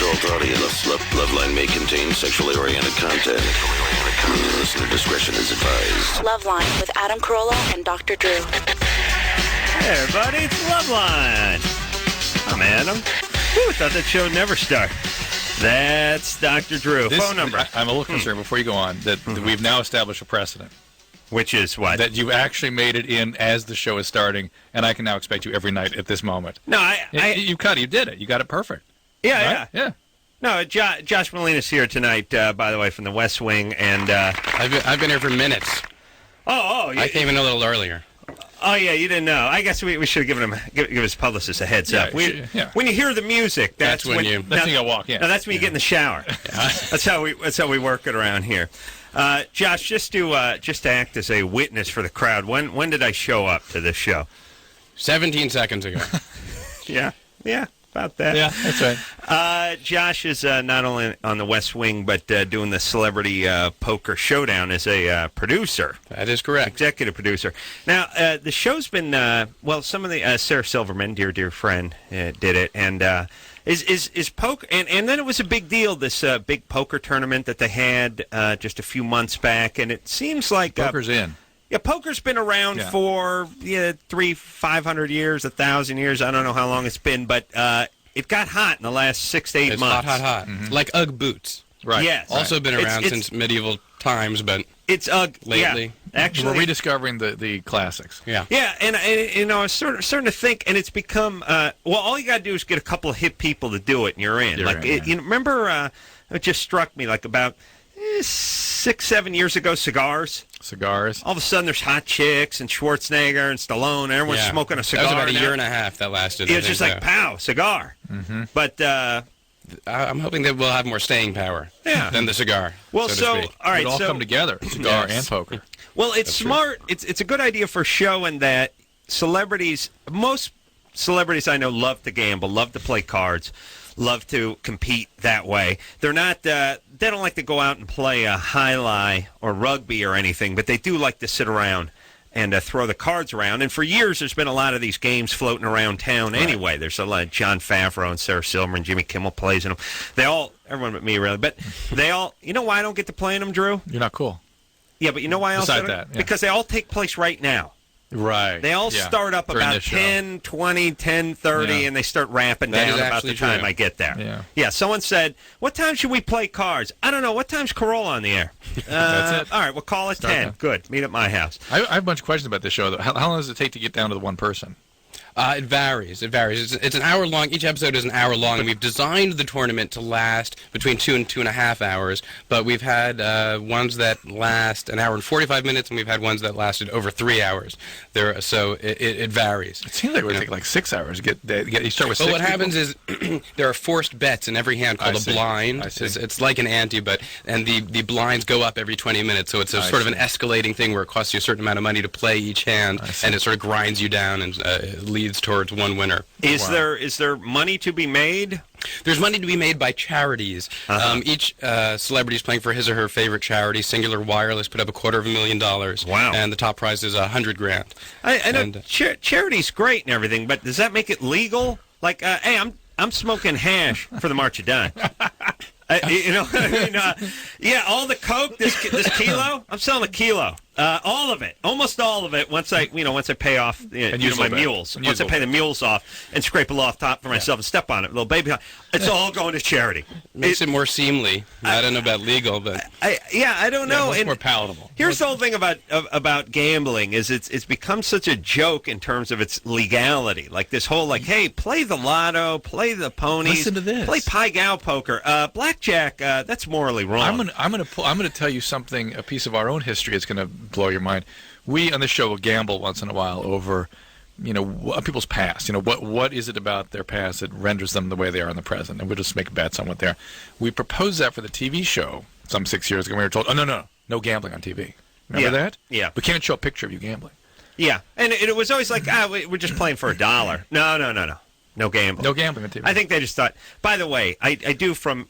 adult audience. Loveline may contain sexually oriented content. Listener discretion is advised. Loveline with Adam Carolla and Dr. Drew. Hey, everybody, it's Loveline. I'm Adam. Who thought that show would never start? That's Dr. Drew. Phone number. I'm a little concerned before you go on that we've now established a precedent. Which is what? That you actually made it in as the show is starting, and I can now expect you every night at this moment. No, you did it. You got it perfect. Yeah, right? Yeah. No, Josh Malina's here tonight, by the way, from the West Wing, and I've been here for minutes. I came in a little earlier. Oh yeah, you didn't know. I guess we should have given him give his publicist a heads up. When you hear the music, that's when you walk in. No, that's when you get in the shower. That's how we work it around here. Josh, just to act as a witness for the crowd, when did I show up to this show? 17 seconds ago. Yeah, about that. Yeah, that's right. Josh is not only on the West Wing, but doing the Celebrity Poker Showdown as a producer. That is correct. Executive producer. Now, the show's been, some of the, Sarah Silverman, dear friend, did it, and is poker, and then it was a big deal, this big poker tournament that they had just a few months back, and it seems like... Poker's in. Yeah, poker's been around for 500 years, 1,000 years. I don't know how long it's been, but it got hot in the last 6 to 8 months. Hot. Mm-hmm. Like Ugg boots. Right. Yes. Also been around since medieval times, but it's Ugg lately. Yeah, actually, we're rediscovering the classics. Yeah, and I was starting to think, and it's become all you got to do is get a couple of hip people to do it, and you're in. You remember? It just struck me like about 6-7 years ago, cigars. All of a sudden, there's hot chicks and Schwarzenegger and Stallone. Everyone's smoking a cigar. That was about a year and a half that lasted. It was just like, pow, cigar. Mm-hmm. But I'm hoping that we'll have more staying power than the cigar. Well, so all right. It'll all come together, cigar and poker. Well, it's smart. It's a good idea for a show in that most celebrities I know love to gamble, love to play cards, love to compete that way. They're not... they don't like to go out and play high-lie or rugby or anything, but they do like to sit around and throw the cards around. And for years, there's been a lot of these games floating around town anyway. There's a lot of John Favreau and Sarah Silverman, Jimmy Kimmel plays in them. Everyone but me, really, but they all... You know why I don't get to play in them, Drew? You're not cool. Yeah, but you know why else? Because they all take place right now. Right. They all start up about 10, 20, 10, 30, and they start ramping down about the time I get there. Yeah, someone said, what time should we play cards? I don't know. What time's Carolla on the air? That's it. All right, we'll call it 10. Good. Meet at my house. I have a bunch of questions about this show, though. How long does it take to get down to the one person? It varies. It's an hour long. Each episode is an hour long, and we've designed the tournament to last between 2 and 2.5 hours. But we've had ones that last an hour and 45 minutes, and we've had ones that lasted over 3 hours. So it varies. It seems like it would take like 6 hours to get you start with. Well, 6 what happens is there are forced bets in every hand called a blind. It's like an ante, and the blinds go up every 20 minutes. So it's a sort of an escalating thing where it costs you a certain amount of money to play each hand, and it sort of grinds you down and leads towards one winner. Is there money to be made? There's money to be made by charities. Each celebrity is playing for his or her favorite charity. Singular Wireless put up $250,000. Wow! And the top prize is $100,000. I know charity's great and everything, but does that make it legal? Like, hey, I'm smoking hash for the March of Dimes. All the coke, this kilo, I'm selling a kilo. All of it, almost all of it. Once I pay off my mules, once I pay the mules off and scrape a little off top for myself and step on it, little baby, it's all going to charity. Makes it more seemly. I don't know about legal, but I don't know. Much more palatable. Here's the whole thing about gambling is it's become such a joke in terms of its legality. Like this whole hey, play the lotto, play the ponies, listen to this, play Pai Gow poker, blackjack. That's morally wrong. I'm gonna tell you something. A piece of our own history is gonna blow your mind. We on this show will gamble once in a while over, people's past. What is it about their past that renders them the way they are in the present, and we'll just make bets on what they are. We proposed that for the TV show some 6 years ago. We were told, no gambling on TV. Remember that? Yeah. We can't show a picture of you gambling. Yeah, and it was always like, we're just playing for $1. No. No gambling. No gambling on TV. I think they just thought. By the way, I do from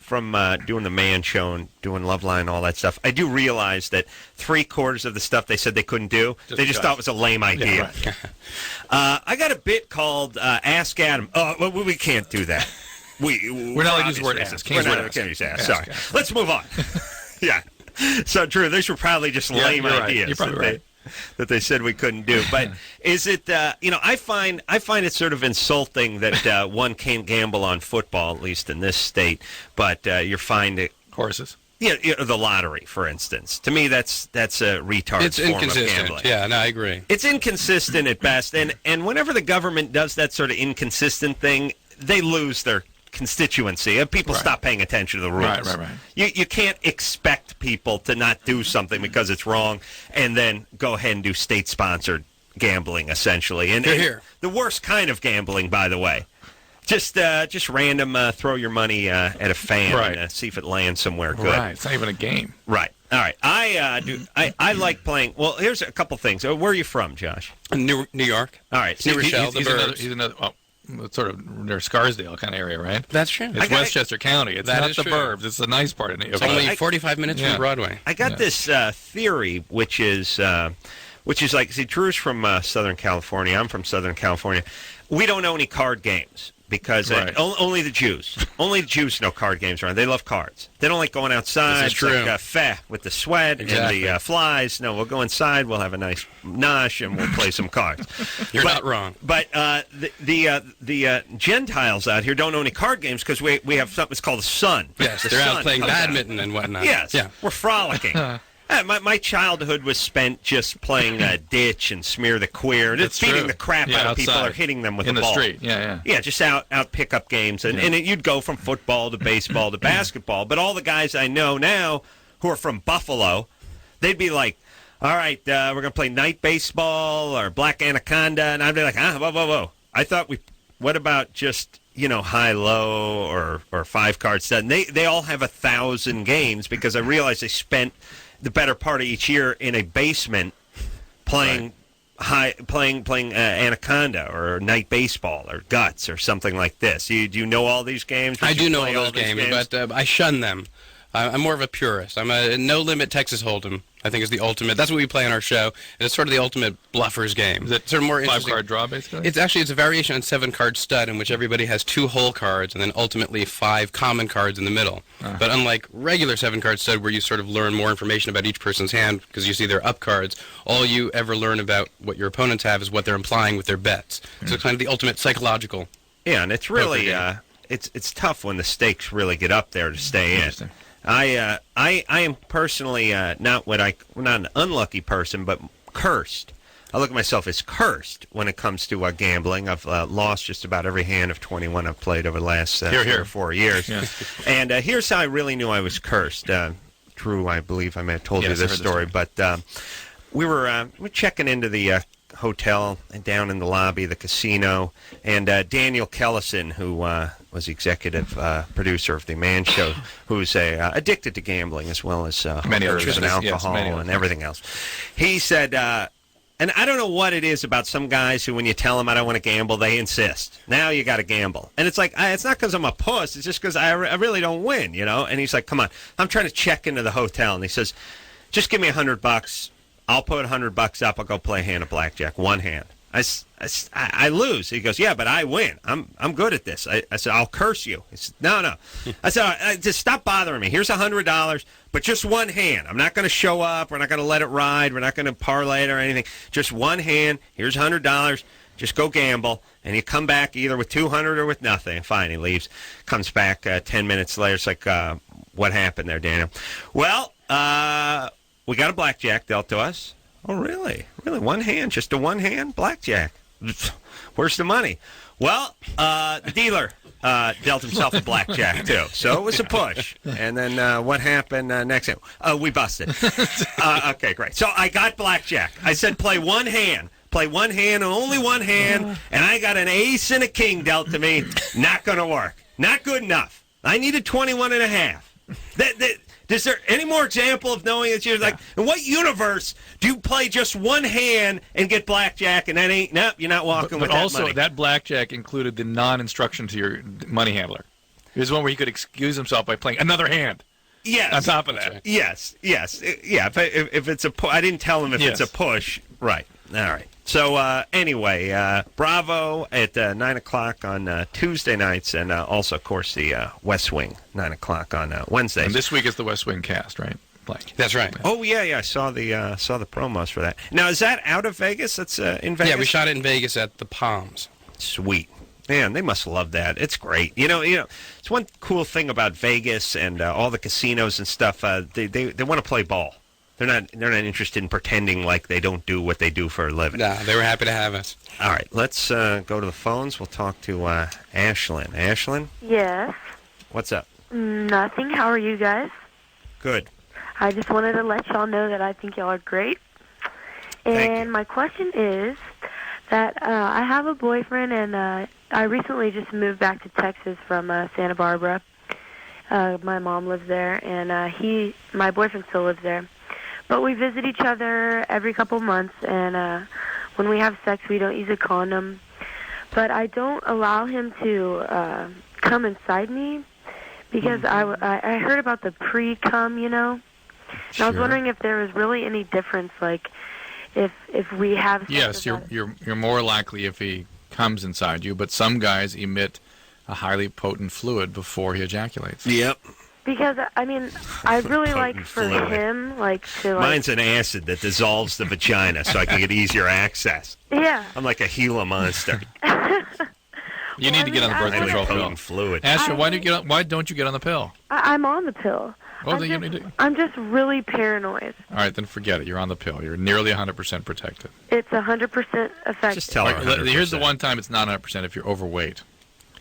doing the Man Show and doing Loveline and all that stuff. I do realize that 3/4 of the stuff they said they couldn't do, they just thought was a lame idea. Yeah, right. I got a bit called Ask Adam. Oh, well, we can't do that. We're not allowed to use the word ask. We're not going to use ask. Sorry. Let's move on. Yeah. So, Drew, these were probably just lame you're ideas. Right. You're probably right. That they said we couldn't do. But is it, I find it sort of insulting that one can't gamble on football, at least in this state, but you're fine to... Horses. Yeah, the lottery, for instance. To me, that's a retard It's form of inconsistent. gambling. Yeah, no, I agree. It's inconsistent at best, and whenever the government does that sort of inconsistent thing, they lose their constituency. People stop paying attention to the rules. Right. You can't expect people to not do something because it's wrong and then go ahead and do state-sponsored gambling, essentially. And the worst kind of gambling, by the way. Just random throw your money at a fan and see if it lands somewhere good. Right, it's not even a game. Right. All right. I like playing. Well, here's a couple things. Where are you from, Josh? New York. All right. New Rochelle, the burbs. He's another it's sort of near Scarsdale kind of area, right? That's true. It's Westchester County. It's that not is the true. burbs. It's the nice part of New York. It's only 45 minutes from Broadway. I got this theory, which is like, see, Drew's from Southern California. I'm from Southern California. We don't know any card games. Because only the Jews. Only the Jews know card games around. They love cards. They don't like going outside. This is true. It's like with the sweat and the flies. No, we'll go inside. We'll have a nice nosh and we'll play some cards. You're not wrong. But the Gentiles out here don't know any card games because we have something that's called the sun. Yes, they're out playing badminton and whatnot. Yes, we're frolicking. My childhood was spent just playing ditch and smear the queer, just beating the crap out of people or hitting them with a ball. In the street, yeah. Yeah, just out pickup games. And you'd go from football to baseball to basketball. But all the guys I know now who are from Buffalo, they'd be like, all right, we're going to play night baseball or black anaconda. And I'd be like, whoa. I thought what about just... high-low or five-card stud. And they all have 1,000 games because I realized they spent the better part of each year in a basement playing anaconda or night baseball or guts or something like this. Do you know all these games? I do know all those games, but I shun them. I'm more of a purist. I'm a no-limit Texas Hold'em, I think, is the ultimate. That's what we play on our show. It's sort of the ultimate bluffers game. Is it sort of more interesting. 5-card draw, basically? It's a variation on 7-card stud in which everybody has 2 whole cards and then ultimately 5 common cards in the middle. But unlike regular 7-card stud where you sort of learn more information about each person's hand because you see their up cards, all you ever learn about what your opponents have is what they're implying with their bets. So it's kind of the ultimate psychological. Yeah, and it's really it's tough when the stakes really get up there to stay in. I am personally not an unlucky person, but cursed. I look at myself as cursed when it comes to gambling. I've lost just about every hand of 21 I've played over the last 3 or 4 years. Yeah. And here's how I really knew I was cursed. Drew, I believe I may have told you this story, but we were checking into the hotel and down in the lobby of the casino, and Daniel Kellison, who was the executive producer of The Man Show, who's addicted to gambling as well as hookers and alcohol and everything else. He said, and I don't know what it is about some guys who, when you tell them I don't want to gamble, they insist. Now you got to gamble. And it's like, it's not because I'm a puss, it's just because I really don't win, And he's like, come on, I'm trying to check into the hotel. And he says, just give me $100. I'll put $100 up. I'll go play a hand of blackjack. One hand. I lose. He goes, yeah, but I win. I'm good at this. I said, I'll curse you. He said, no. I said, just stop bothering me. Here's $100, but just one hand. I'm not going to show up. We're not going to let it ride. We're not going to parlay it or anything. Just one hand. Here's $100. Just go gamble. And you come back either with 200 or with nothing. Fine, he leaves. Comes back 10 minutes later. It's like, what happened there, Daniel? Well, we got a blackjack dealt to us. Oh, really? Really? One hand? Just a one hand? Blackjack. Where's the money? Well, the dealer dealt himself a blackjack, too. So it was a push. And then what happened next? We busted. Okay, great. So I got blackjack. I said play one hand. Play one hand and only one hand. And I got an ace and a king dealt to me. Not going to work. Not good enough. I needed 21 and a half. Is there any more example of knowing that you're like, in what universe do you play just one hand and get blackjack and that ain't, nope, you're not walking with that money? But also, that blackjack included the non-instruction to your money handler. There's one where he could excuse himself by playing another hand. Yes. On top of that. Yes. Yeah, if it's a I didn't tell him if it's a push. Right. All right. So anyway, Bravo at 9 o'clock on Tuesday nights, and also, of course, the West Wing, 9 o'clock on Wednesdays. And this week is the West Wing cast, right? Like That's right. Oh yeah, I saw the promos for that. Now is that out of Vegas? That's in Vegas. Yeah, we shot it in Vegas at the Palms. Sweet. Man, they must love that. It's great. You know, it's one cool thing about Vegas and all the casinos and stuff. They want to play ball. They're not interested in pretending like they don't do what they do for a living. Nah, they were happy to have us. All right, let's go to the phones. We'll talk to Ashlyn. Ashlyn, Yes. what's up? Nothing. How are you guys? Good. I just wanted to let y'all know that I think y'all are great. Thank you. And my question is that I have a boyfriend, and I recently just moved back to Texas from Santa Barbara. My mom lives there, and my boyfriend still lives there. But we visit each other every couple months, and when we have sex, we don't use a condom. But I don't allow him to come inside me because I heard about the pre-cum, And I was wondering if there was really any difference, like if we have sex. yes, you're more likely if he comes inside you, but some guys emit a highly potent fluid before he ejaculates. Yep. Because, I mean, I really like Potent for fluid. him, to Mine's an acid that dissolves the vagina so I can get easier access. Yeah. I'm like a Gila monster. You need to get on the birth I control pill. Potent fluid. Asher, why don't you get on the pill? I'm on the pill. Well, then you need to. I'm just really paranoid. All right, then forget it. You're on the pill. You're nearly 100% protected. It's 100% effective. Just tell her. Here's the 100%. one time it's not 100% if you're overweight.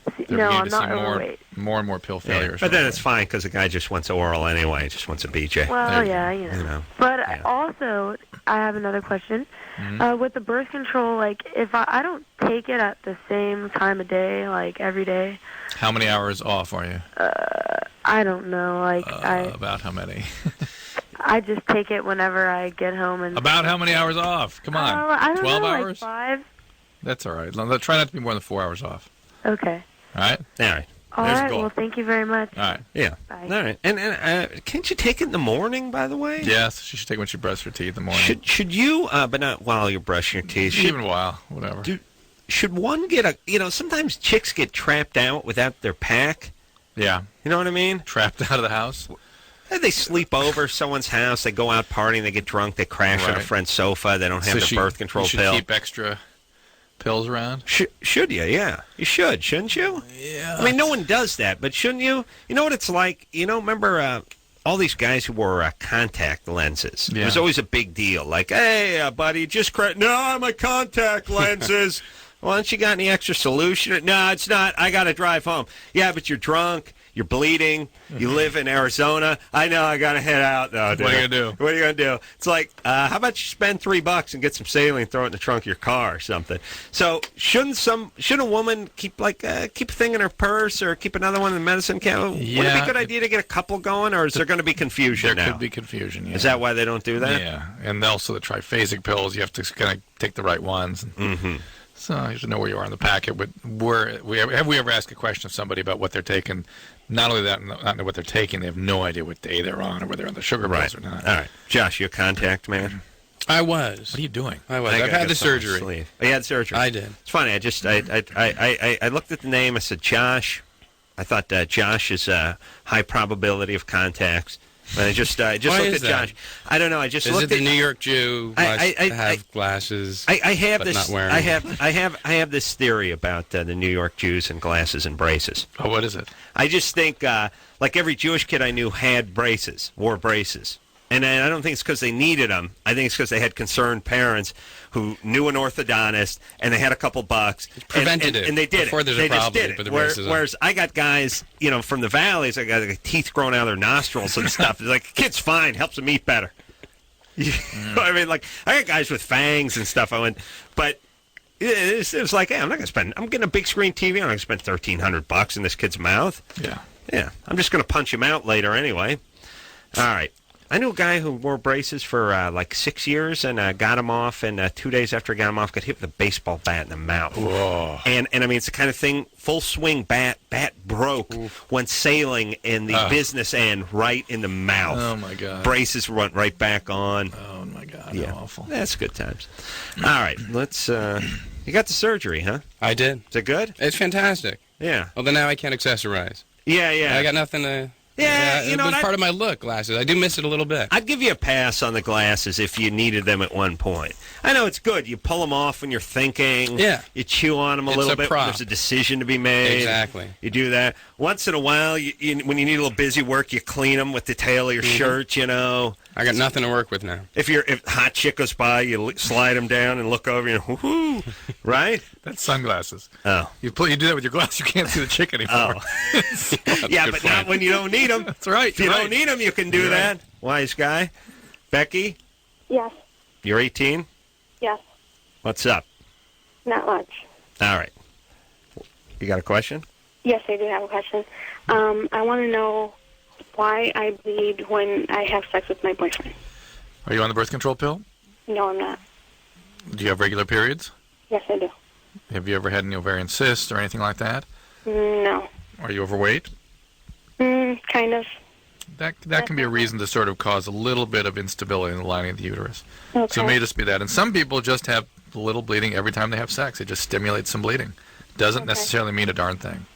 We're No, beginning I'm to see not overweight. more and more pill Yeah, failures. but then it's fine because the guy just wants oral anyway. Just wants a BJ. Well, There you yeah, go. you know. know, But yeah. also, I have another question. With the birth control, like, if I don't take it at the same time of day, like, every day, How many hours off are you? I don't know. Like, About how many? I just take it whenever I get home. And About how many hours off? Come on. I don't 12 know, hours? like 5? That's all right. Try not to be more than 4 hours off. Okay. All right? All right. All There's a right, goal. well, thank you very much. All right. Yeah. Bye. All right. And can't you take it in the morning, by the way? Yes, she should take when she brushes her teeth in the morning. Should you, but not while you're brushing your teeth. Even a while, whatever. Should one get sometimes chicks get trapped out without their pack. Yeah. You know what I mean? Trapped out of the house. They sleep over someone's house. They go out partying. They get drunk. They crash on a Right. friend's sofa. They don't have the birth control you should pill. keep extra pills around. Should you? Yeah. You should, shouldn't you? Yeah. I mean, no one does that, but shouldn't you? You know what it's like? Remember all these guys who wore contact lenses? Yeah. It was always a big deal. Like, hey, buddy, just no, my contact lenses. Well, haven't you got any extra solution? No, it's not. I got to drive home. Yeah, but you're drunk. You're bleeding. You live in Arizona. I know. I got to head out, though. What are you going to do? What are you going to do? It's like, how about you spend $3 and get some saline and throw it in the trunk of your car or something? So shouldn't a woman keep a thing in her purse or keep another one in the medicine cabinet? Would it be Yeah. a good idea to get a couple going, or is there going to be confusion There now? could be confusion, yeah. Is that why they don't do that? Yeah. And also the triphasic pills, you have to kind of take the right ones. Mm-hmm. So you have to know where you are in the packet. But have we ever asked a question of somebody about what they're taking? Not only that, not know what they're taking, they have no idea what day they're on or whether they're on the sugar pills or not. All right. Josh, you a contact man? I was. What are you doing? I was. I I've got had the something to surgery. sleeve. Oh, you had surgery? I did. It's funny. I looked at the name. I said, Josh. I thought Josh is a high probability of contacts. And I just Why looked is at that? Josh. I don't know. I just Is looked it the at New York Jew must have glasses? I have but this. not wearing. I have this theory about the New York Jews and glasses and braces. Oh, what is it? I just think like every Jewish kid I knew had braces, wore braces. And I don't think it's because they needed them. I think it's because they had concerned parents who knew an orthodontist, and they had a couple bucks. Preventative. And they did Before it. there's a They just problem, did they put it. the braces on. Whereas I got guys, from the valleys, I got like, teeth growing out of their nostrils and stuff. It's like, kid's fine, helps them eat better. I mean, like, I got guys with fangs and stuff. But it was like, hey, I'm getting a big screen TV. I'm not going to spend $1,300 in this kid's mouth. Yeah. Yeah, I'm just going to punch him out later anyway. All right. I knew a guy who wore braces for like 6 years and got him off, and 2 days after he got him off, got hit with a baseball bat in the mouth. Whoa. And I mean, it's the kind of thing, full swing bat broke, went sailing in the business end right in the mouth. Oh, my God. Braces went right back on. Oh, my God. God, Yeah, how awful. that's good times. All right, let's. You got the surgery, huh? I did. Is it good? It's fantastic. Yeah. Although now I can't accessorize. Yeah, yeah. I got nothing to... Yeah, you it know was what, part of my look, glasses. I do miss it a little bit. I'd give you a pass on the glasses if you needed them at one point. I know it's good. You pull them off when you're thinking. Yeah. You chew on them a It's little a bit prop. when there's a decision to be made. Exactly. You do that. Once in a while, when you need a little busy work, you clean them with the tail of your shirt, you know. I got nothing to work with now. If hot chick goes by, you slide them down and look over, whoo-hoo, right? That's sunglasses. Oh. You do that with your glasses, you can't see the chick anymore. Yeah, but not when you don't need them. That's right. If you don't need them, you can do that. Wise guy. Becky, Yes. you're 18? Yes. What's up? Not much. All right. You got a question? Yes, I do have a question. I want to know why I bleed when I have sex with my boyfriend. Are you on the birth control pill? No, I'm not. Do you have regular periods? Yes, I do. Have you ever had any ovarian cysts or anything like that? No. Are you overweight? Kind of. That can be a reason to sort of cause a little bit of instability in the lining of the uterus. Okay. So it may just be that. And some people just have a little bleeding every time they have sex. It just stimulates some bleeding. Doesn't necessarily mean a darn thing.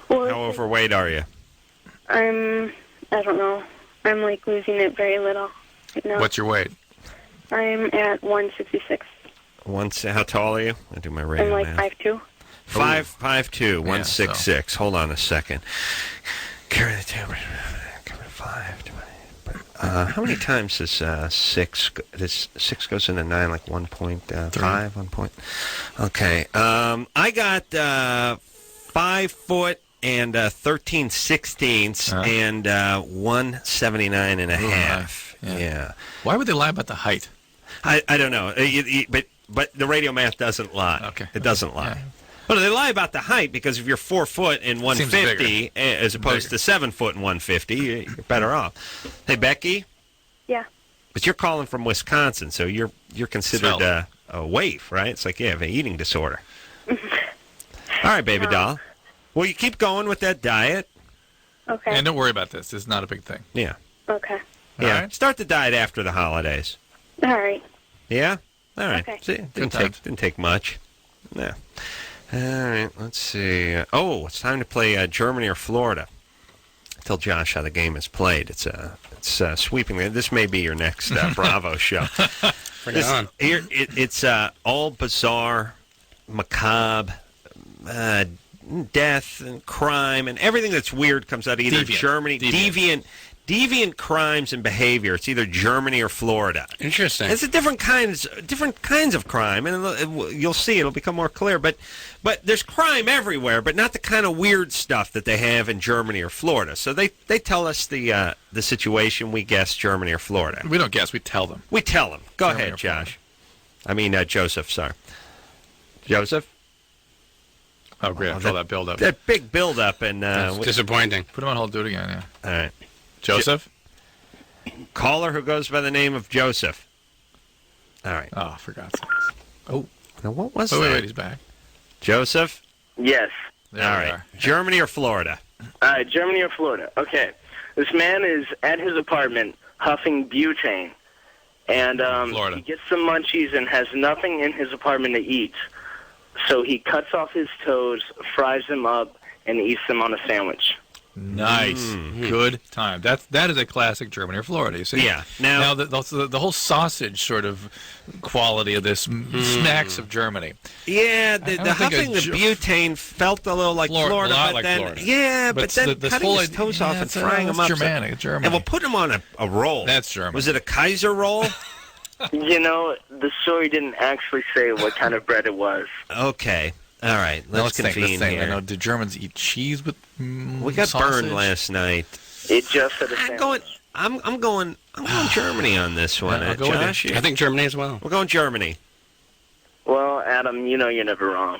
Well, How overweight are you? I don't know. I'm like losing it very little right now. What's your weight? I'm at 166. How tall are you? I do my radio I'm like math. 5'2". 5'2", 166. Hold on a second. Carry the two. Cover 5. How many times does 6? Does 6 goes into 9 like 1.5? 1 point. Okay. I got 5 foot and 13 sixteenths and 179 and a half. Yeah. Why would they lie about the height? I don't know. But the radio math doesn't lie. Okay. It doesn't lie. Yeah. Well, they lie about the height because if you're 4 foot and 150 as opposed to 7 foot and 150, you're better off. Hey, Becky? Yeah. But you're calling from Wisconsin, so you're considered a waif, right? It's like you have an eating disorder. All right, baby doll. Well, you keep going with that diet. Okay. And don't worry about this. This is not a big thing. Yeah. Okay. Yeah. right. Start the diet after the holidays. All right. Yeah? All right. Okay. See, didn't take much. Yeah. All right, let's see. It's time to play Germany or Florida. Tell Josh how the game is played. It's sweeping. This may be your next Bravo show. Bring it on. It's all bizarre, macabre, death and crime and everything that's weird comes out of either Germany, deviant crimes and behavior. It's either Germany or Florida. Interesting. It's different kinds of crime, and you'll see it'll become more clear. But there's crime everywhere, but not the kind of weird stuff that they have in Germany or Florida. So they tell us the situation. We guess Germany or Florida. We don't guess. We tell them. We tell them. Go Germany ahead, or Florida. Josh. I mean Joseph. Sorry, Joseph. Oh, great. After all that build-up. That big build-up. And It's disappointing. Put him on hold. Do it again, yeah. all right. Joseph? Caller who goes by the name of Joseph. All right. Oh, for God's sakes. Oh. Now, what was that? Wait, he's back. Joseph? Yes. There All we right. are. Germany or Florida? Germany or Florida. Okay. This man is at his apartment huffing butane. And Florida. he gets some munchies and has nothing in his apartment to eat. So he cuts off his toes, fries them up, and eats them on a sandwich. Nice. Good time. That is a classic Germany or Florida, you see? Yeah. Now the whole sausage sort of quality of this smacks of Germany. Yeah, I the don't think huffing the butane felt a little like Florida, a lot but like then Florida. yeah, but then this cutting whole his toes off and it's frying them up. Germanic, Germany. And we'll put him on a roll. That's German. Was it a Kaiser roll? You know, the story didn't actually say what kind of bread it was. Okay. All right. Now, Let's think, convene think. I know, here. do Germans eat cheese with We got sausage? burned last night. It just said a sandwich. I'm going Germany on this one. I'll go with Josh, I think Germany as well. we're going Germany. Well, Adam, you know you're never wrong.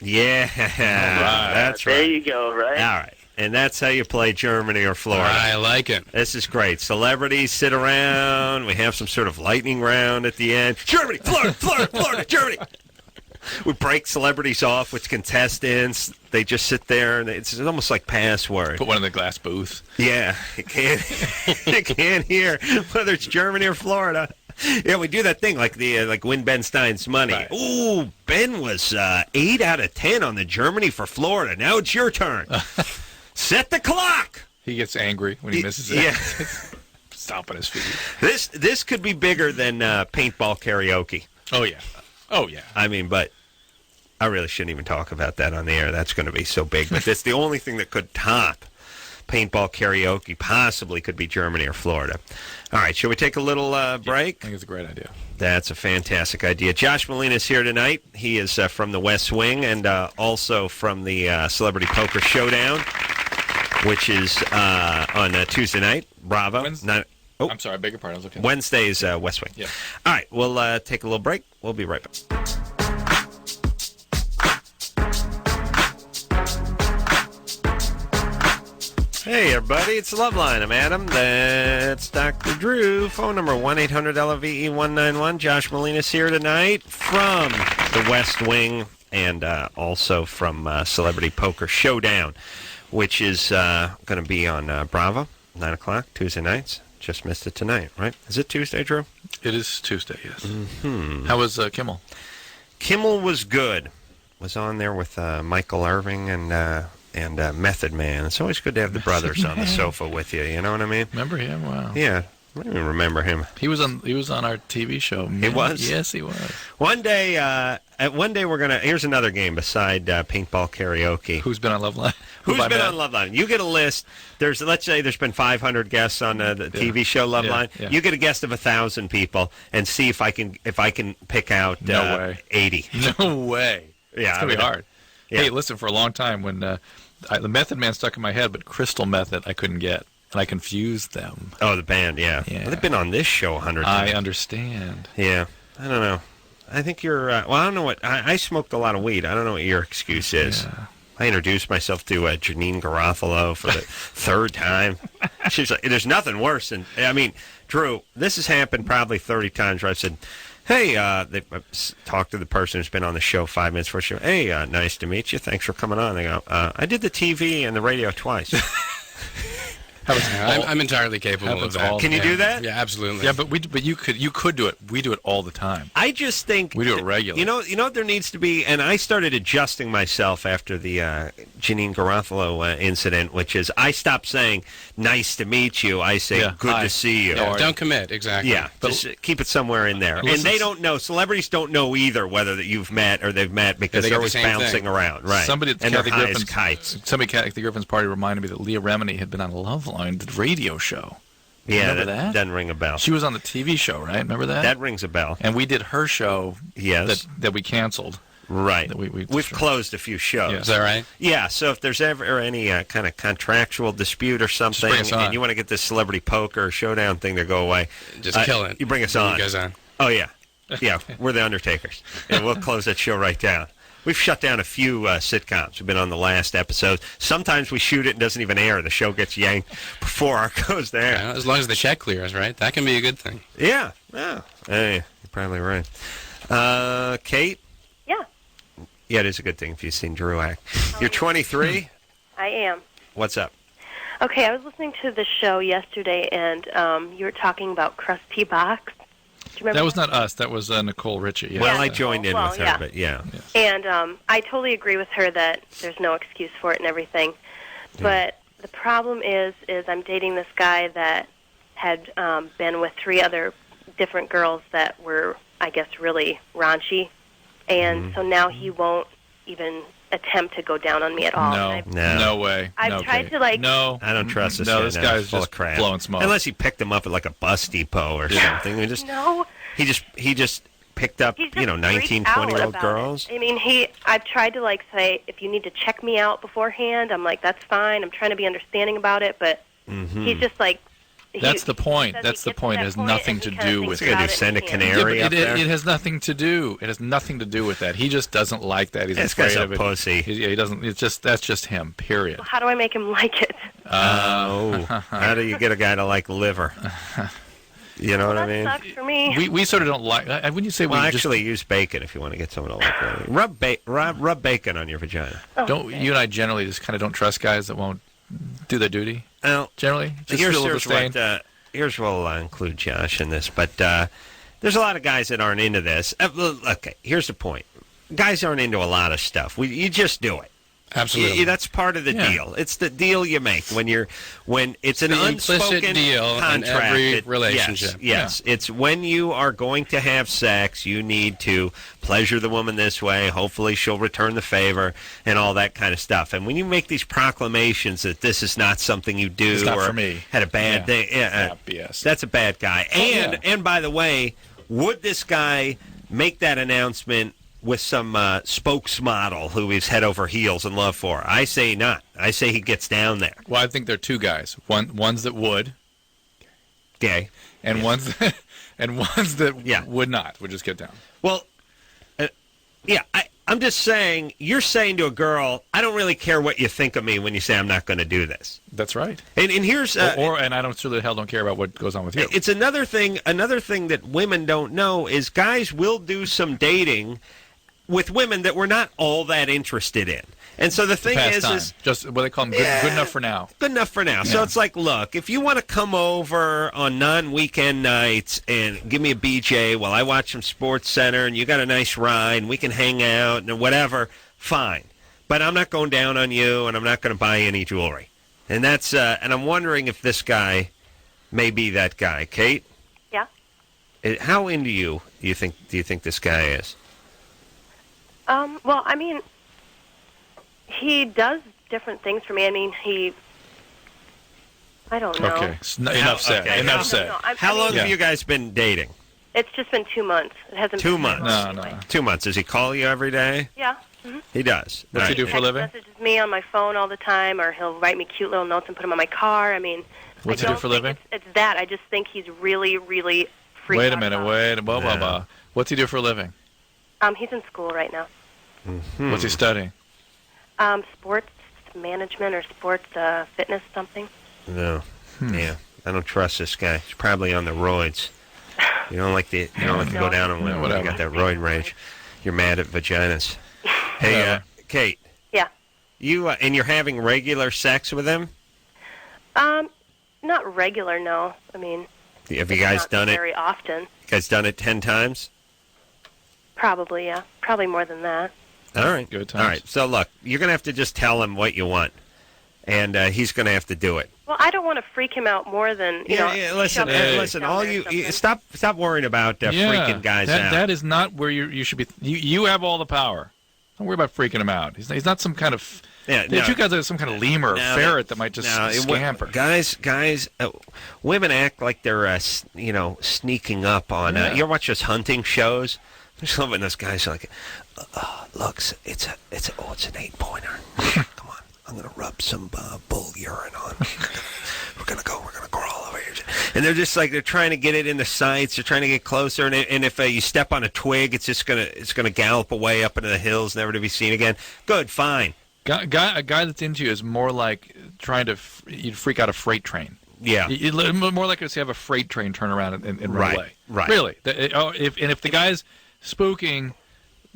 Yeah, that's There right. you go, right? All right. And that's how you play Germany or Florida. I like it. This is great. Celebrities sit around. We have some sort of lightning round at the end. Germany, Florida, Florida, Florida, Germany. We break celebrities off with contestants. They just sit there, and it's almost like password. Put one in the glass booth. Yeah, you can't hear whether it's Germany or Florida. Yeah, we do that thing like win Ben Stein's money. Right. Ooh, Ben was 8 out of 10 on the Germany for Florida. Now it's your turn. Set the clock. He gets angry when he misses it. Yeah. Stomping his feet. This could be bigger than paintball karaoke. Oh, yeah. Oh, yeah. I mean, but I really shouldn't even talk about that on the air. That's going to be so big. But that's the only thing that could top paintball karaoke, possibly could be Germany or Florida. All right, shall we take a little break? I think it's a great idea. That's a fantastic idea. Josh Malina is here tonight. He is from the West Wing and also from the Celebrity Poker Showdown, which is on Tuesday night. Bravo. I'm sorry, I beg your pardon. I was looking. Wednesday's West Wing. Yeah. All right, we'll take a little break. We'll be right back. Hey, everybody, it's Loveline. I'm Adam. That's Dr. Drew. Phone number 1-800-LOVE-191. Josh Malina's here tonight from the West Wing and also from Celebrity Poker Showdown, which is going to be on Bravo, 9 o'clock, Tuesday nights. Just missed it tonight, right? Is it Tuesday, Drew? It is Tuesday, yes. Mm-hmm. How was Kimmel? Kimmel was good. Was on there with Michael Irving and Method Man. It's always good to have the brothers on the sofa with you. You know what I mean? Remember him? Wow. Yeah, I don't even remember him. He was on our TV show. He was? Yes, he was. One day we're gonna. Here's another game beside paintball karaoke. Who's been on Loveline? Who's been on Loveline? You get a list. Let's say there's been 500 guests on the TV show Loveline. Yeah. You get a guest of 1,000 people and see if I can pick out No way. 80. No way. Yeah, It's going to be hard. Yeah. Hey, listen, for a long time when the Method Man stuck in my head, but Crystal Method I couldn't get, and I confused them. Oh, the band, yeah. Yeah. Well, they've been on this show 100 times. I understand. Yeah, I don't know. I think you're. Well, I don't know what. I smoked a lot of weed. I don't know what your excuse is. Yeah. I introduced myself to Janine Garofalo for the third time. She's like, "There's nothing worse than." I mean, Drew, this has happened probably 30 times where I said, "Hey," they talked to the person who's been on the show 5 minutes before the show. "Hey, nice to meet you. Thanks for coming on." They go, "I did the TV and the radio twice." I'm entirely capable of that. Can you do that? Yeah, absolutely. Yeah, but you could do it. We do it all the time. I just think We do it regularly. You know what there needs to be, and I started adjusting myself after the Janine Garofalo incident, which is I stopped saying "nice to meet you." I say "good hi." to see you." Yeah, don't commit, exactly. Yeah, just keep it somewhere in there. And they don't know. Celebrities don't know either whether that you've met or they've met because they they're got the always same bouncing thing. around, right? Somebody at and they're Kathy high as Griffin's kites. Somebody at Kathy Griffin's party reminded me that Leah Remini had been on Loveline, the radio show. Yeah, Remember that? doesn't ring a bell. She was on the TV show, right? Remember that? That rings a bell. And we did her show. Yes. That we canceled. Right. That we've closed a few shows. Yeah. Is that right? Yeah, so if there's ever any kind of contractual dispute or something, bring us on. and you want to get this celebrity poker showdown thing to go away, Just kill it. You bring us Bring on. you guys on. Oh, yeah. Yeah, we're the Undertakers. And we'll close that show right down. We've shut down a few sitcoms. We've been on the last episode. Sometimes we shoot it and doesn't even air. The show gets yanked before it goes there. Yeah, as long as the check clears, right? That can be a good thing. Yeah. Yeah. Hey, you're probably right. Kate? Yeah, Yeah, it is a good thing if you've seen Drew act. You're 23? I am. What's up? Okay, I was listening to the show yesterday, and you were talking about Krusty Box. Do you remember That was not us. That was Nicole Richie. Yeah. Well, I joined in Well, with her, yeah. but yeah. And I totally agree with her that there's no excuse for it and everything. But the problem is I'm dating this guy that had been with 3 other different girls that were, I guess, really raunchy. And so now he won't even attempt to go down on me at all. No, And No. no way. I've no, tried Kate. to, like- No, I don't trust this No, guy. this now. guy's Full just of crap. blowing smoke. Unless he picked him up at like a bus depot or something. No. He just picked up, He's just 19, freaked out 20-year-old about girls. it. I mean, I've tried to, like, say, if you need to check me out beforehand, I'm like, that's fine. I'm trying to be understanding about it, but he's just like... That's the point. says That's he the gets to point. that It has point nothing and to he kinda do thinks with What's he gonna about do, it send and a he can't. canary? Yeah, up but there? it has nothing to do. It has nothing to do with that. He just doesn't like that. He's This afraid guy's a of it. pussy. He doesn't. It's just that's just him. Period. How do I make him like it? How do you get a guy to like liver? You know what I That mean? sucks for me. We sort of don't like. When you say Well, we actually, use bacon if you want to get someone to like it. Rub bacon on your vagina. Oh, don't okay. you and I generally just kind of don't trust guys that won't do their duty. Well, Generally, just here's feel the stain. what, here's what I'll include Josh in this, but There's a lot of guys that aren't into this. Okay, here's the point. Guys aren't into a lot of stuff. You just do it. Absolutely. That's part of the deal. It's the deal you make when it's an the unspoken implicit deal contract. in every relationship. Yes. It's when you are going to have sex, you need to pleasure the woman this way. Hopefully she'll return the favor and all that kind of stuff. And when you make these proclamations that this is not something you do It's not or for me. had a bad day, BS. that's a bad guy. And by the way, would this guy make that announcement with some spokesmodel who he's head over heels in love for? I say not. I say he gets down there. Well, I think there are two guys. Ones that would, Gay. and ones that would not. Would just get down. Well, I'm just saying, you're saying to a girl, I don't really care what you think of me when you say I'm not going to do this. That's right. And here's... and I don't really don't care about what goes on with you. It's another thing that women don't know is guys will do some dating with women that we're not all that interested in. And so the thing is just what they call them, good enough for now. Good enough for now. Yeah. So it's like, look, if you want to come over on non-weekend nights and give me a BJ while I watch some Sports Center and you got a nice ride and we can hang out and whatever, fine. But I'm not going down on you and I'm not going to buy any jewelry. And that's and I'm wondering if this guy may be that guy. Kate? Yeah. How into you do you think this guy is? Well, I mean, he does different things for me. I mean, I don't know. Okay, enough said. Okay. Enough said. No, How long have you guys been dating? It's just been 2 months. It hasn't 2 been months. No. 2 months. Does he call you every day? Yeah. Mm-hmm. He does. What's he do for a living? He messages me on my phone all the time, or he'll write me cute little notes and put them on my car. I mean, what's he do for a living? It's that. I just think he's really, really freaked Wait a out minute. about it. Blah. What's he do for a living? He's in school right now. Mm-hmm. What's he studying? Sports management or sports fitness something. No. Yeah. I don't trust this guy. He's probably on the roids. You don't like to go down on him when you got that roid rage. You're mad at vaginas. Hey, Kate. Yeah. You and you're having regular sex with him? Not regular, no. I mean, have you guys done it very often? You guys done it 10 times? Probably, yeah. Probably more than that. All right. Good times. All right. So look, you're going to have to just tell him what you want, and he's going to have to do it. Well, I don't want to freak him out more than Listen. All you stop worrying about freaking guys out. That is not where you should be. You have all the power. Don't worry about freaking him out. He's not some kind of. You guys are some kind of lemur or ferret that might just scamper. Guys, women act like they're sneaking up on. You ever watch those hunting shows? There's some of those guys are like, look, it's an 8-pointer. Come on, I'm gonna rub some bull urine on. We're gonna crawl over here, and they're just like they're trying to get it in the sights. They're trying to get closer, and if you step on a twig, it's gonna gallop away up into the hills, never to be seen again. Good, fine. A guy that's into you is more like trying to you'd freak out a freight train. Yeah, more likely to have a freight train turn around and run away. Right. Really. If the guy's spooking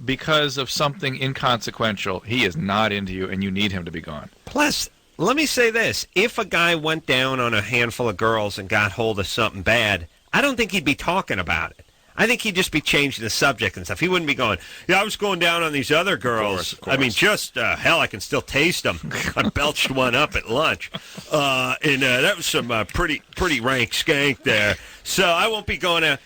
because of something inconsequential, he is not into you, and you need him to be gone. Plus, let me say this. If a guy went down on a handful of girls and got hold of something bad, I don't think he'd be talking about it. I think he'd just be changing the subject and stuff. He wouldn't be going, I was going down on these other girls. Of course. I mean, hell, I can still taste them. I belched one up at lunch. And that was some pretty rank skank there. So I won't be going to...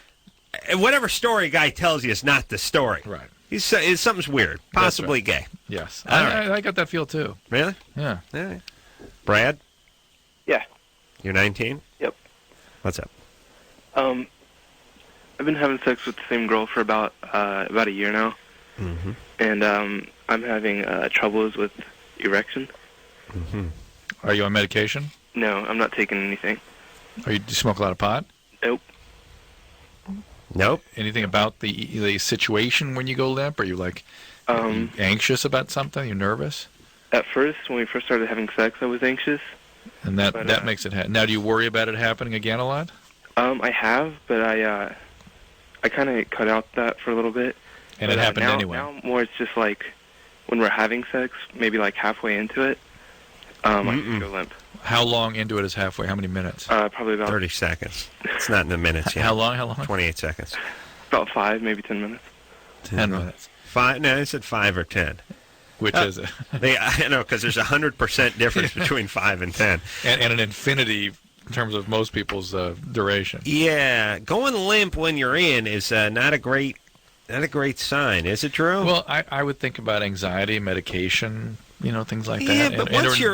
Whatever story a guy tells you is not the story. Right. Something's weird, possibly gay. Yes. Right. I got that feel, too. Really? Yeah. All right. Brad? Yeah. You're 19? Yep. What's up? I've been having sex with the same girl for about a year now. Mm-hmm. And I'm having troubles with erection. Mm-hmm. Are you on medication? No, I'm not taking anything. Do you smoke a lot of pot? Nope. Anything about the situation when you go limp? Are you are you anxious about something? Are you nervous? At first, when we first started having sex, I was anxious. And that makes it happen. Now, do you worry about it happening again a lot? I have, but I kind of cut out that for a little bit. And it happened anyway. Now more it's just like when we're having sex, maybe like halfway into it, I just go limp. How long into it is halfway? How many minutes? Probably about 30 seconds. It's not in the minutes yet. How long? 28 seconds. About 5, maybe 10 minutes. 10 minutes. 5? No, I said 5 or 10. Which is it? I know, because there's a 100% difference between 5 and 10. And an infinity in terms of most people's duration. Yeah, going limp when you're in is not a great sign, is it, Drew? Well, I would think about anxiety, medication, things like that. Yeah, but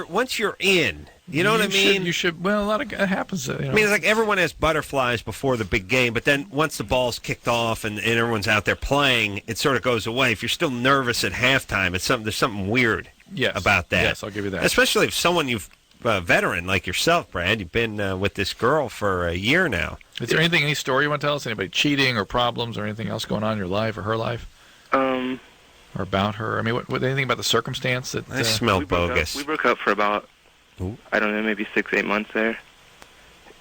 once you're in, you know what I mean? You should. Well, a lot of it happens. I mean, it's like everyone has butterflies before the big game, but then once the ball's kicked off and everyone's out there playing, it sort of goes away. If you're still nervous at halftime, there's something weird about that. Yes, I'll give you that. Especially if someone veteran like yourself, Brad, you've been with this girl for a year now. Is there any story you want to tell us? Anybody cheating or problems or anything else going on in your life or her life? Or about her? I mean, what anything about the circumstance that... I smell bogus. We broke up for about, I don't know, maybe 6-8 months there.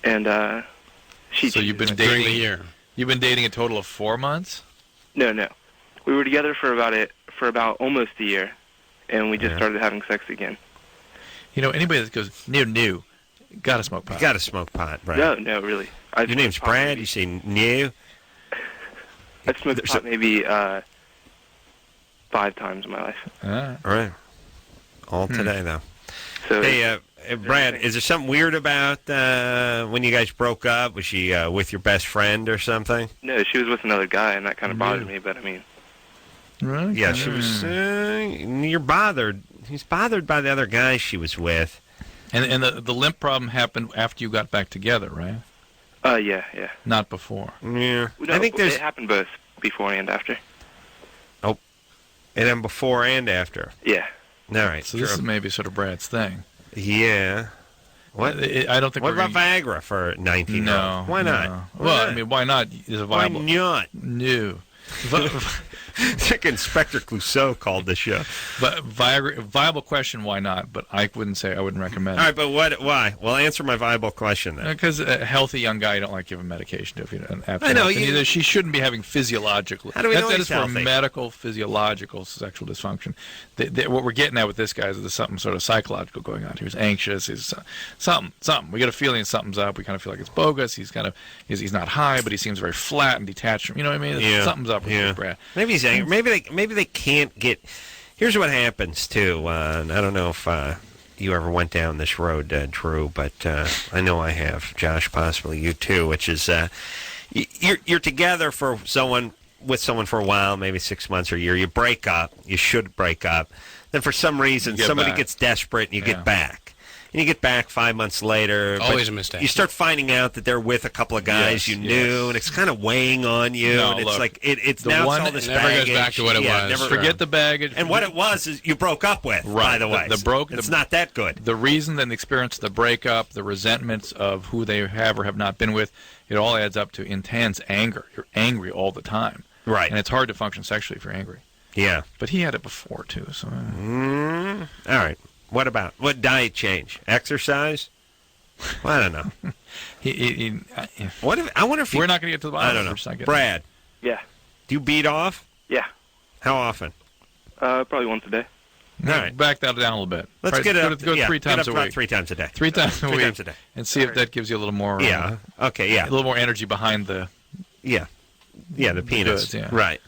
And So you've been dating a year. You've been dating a total of 4 months? No. We were together for about almost a year, and we just started having sex again. Anybody that goes, new, gotta smoke pot. You gotta smoke pot, Brad. No, really. Your name's Brad, you say new? I've smoked pot maybe 5 times in my life. All right. All today, though. So, hey, Brad, is there something weird about when you guys broke up? Was she with your best friend or something? No, she was with another guy, and that kind of bothered me, but I mean... Right? Yeah, she was... you're bothered. He's bothered by the other guy she was with. And the limp problem happened after you got back together, right? Yeah. Not before. Yeah. No, I think it happened both before and after. Oh. And then before and after. Yeah. All right. So this is maybe sort of Brad's thing. Yeah. What? I don't think. What about Viagra for 19? No. Why not? No. Well, I mean, why not? Is a viable. Why not? No. It's like Inspector Clouseau called the show. But viable question, why not? But I wouldn't recommend it. All it. right, but why? Well, answer my viable question then. Because a healthy young guy, you don't like giving medication to if you don't have to. I know. She shouldn't be having physiological. How do we know that he's is healthy? For medical, physiological sexual dysfunction. What we're getting at with this guy is there's something sort of psychological going on. He was anxious. He's something. We get a feeling something's up. We kind of feel like it's bogus. He's he's not high, but he seems very flat and detached. You know what I mean? Yeah. Something's up with this Brad. Maybe he's angry. Maybe they can't get. Here's what happens too. And I don't know if you ever went down this road, Drew, but I know I have. Josh, possibly you too. Which is you're together with someone for a while, maybe 6 months or a year. You break up. You should break up. Then for some reason somebody gets desperate and you get back. And you get back 5 months later. Always a mistake. You start finding out that they're with a couple of guys you knew, and it's kind of weighing on you. No, and it's look, like it's the now one it's all this never baggage. goes back to what it was. Forget the baggage. And what it was is you broke up with. Right. By the way, it's not that good. The reason and the experience of the breakup, the resentments of who they have or have not been with, it all adds up to intense anger. You're angry all the time. Right. And it's hard to function sexually if you're angry. Yeah. But he had it before too. So. All right. What diet change? Exercise? Well, I don't know. I wonder if we're not going to get to the bottom. I don't know. Brad. Yeah. Do you beat off? Yeah. How often? Probably once a day. All right. Back that down a little bit. Let's get it up. Go 3 times a week. 3 times a day. 3 times a week. 3 times a day. And see if that gives you a little more. Yeah. Okay. Yeah. A little more energy behind the. Yeah. Yeah. The penis. Goods, yeah. Right.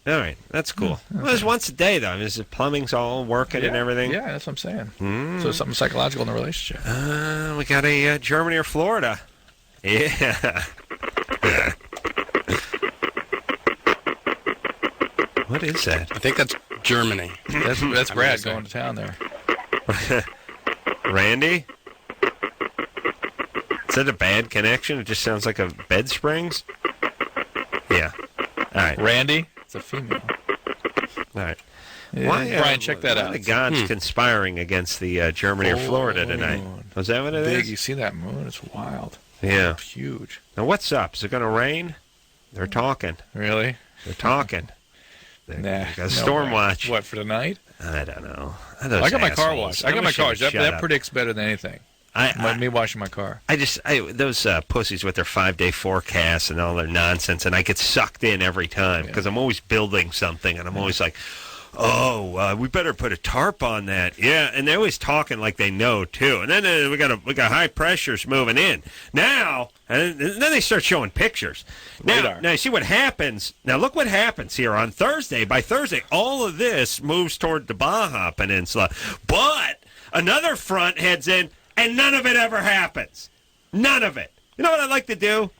All right, that's cool. Okay. Well, it's once a day, though. I mean, the plumbing's all working and everything. Yeah, that's what I'm saying. So something psychological in the relationship. We got a Germany or Florida. Yeah. What is that? I think that's Germany. That's Brad going to town there. Randy? Is that a bad connection? It just sounds like a bed springs? Yeah. All right. Randy? It's a female. All right. Yeah, Brian, check that out. The gods conspiring against the Germany or Florida tonight. Was that what it is? You see that moon? It's wild. Yeah. It's huge. Now, what's up? Is it going to rain? They're talking. Really? They're talking. Nah. Got a storm watch. What, for tonight? I don't know. I got my car washed. I got my car washed. That predicts better than anything. Me washing my car. Those pussies with their 5-day forecasts and all their nonsense, and I get sucked in every time because I'm always building something, and I'm always like, we better put a tarp on that. Yeah, and they're always talking like they know too. And then we got high pressures moving in now, and then they start showing pictures. Now you see what happens. Now look what happens here on Thursday. By Thursday, all of this moves toward the Baja Peninsula, but another front heads in, and none of it ever happens. None of it. You know what I'd like to do?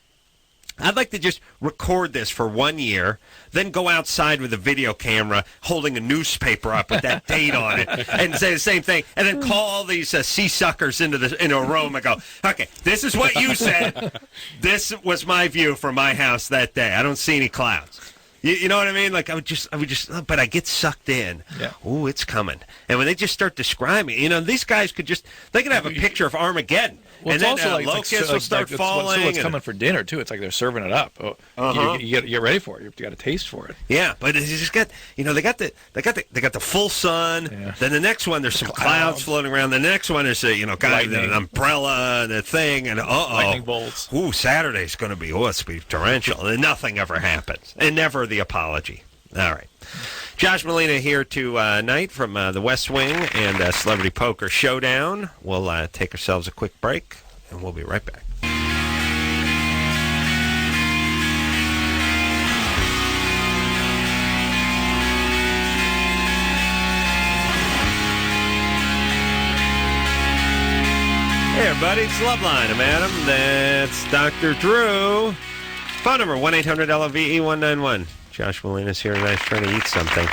I'd like to just record this for 1 year, then go outside with a video camera holding a newspaper up with that date on it and say the same thing, and then call all these sea suckers into a room and go, okay, this is what you said. This was my view from my house that day. I don't see any clouds. You know what I mean? Like I would just, but I get sucked in. Yeah. Ooh, it's coming. And when they just start describing, these guys they could have a picture of Armageddon. Well, and it's then also like locusts will start falling. It's coming for dinner too. It's like they're serving it up. You get ready for it. You got to taste for it. Yeah, but it's just got they got the full sun. Yeah. Then the next one there's some clouds floating around. The next one is an umbrella and a thing and lightning bolts. Ooh, Saturday's going to be it's be torrential and nothing ever happens and never the apology. All right. Josh Malina here tonight from the West Wing and Celebrity Poker Showdown. We'll take ourselves a quick break, and we'll be right back. Hey, everybody, it's Loveline. I'm Adam. That's Dr. Drew. Phone number, 1-800-LOVE-191. Josh Malina's here tonight trying to eat something.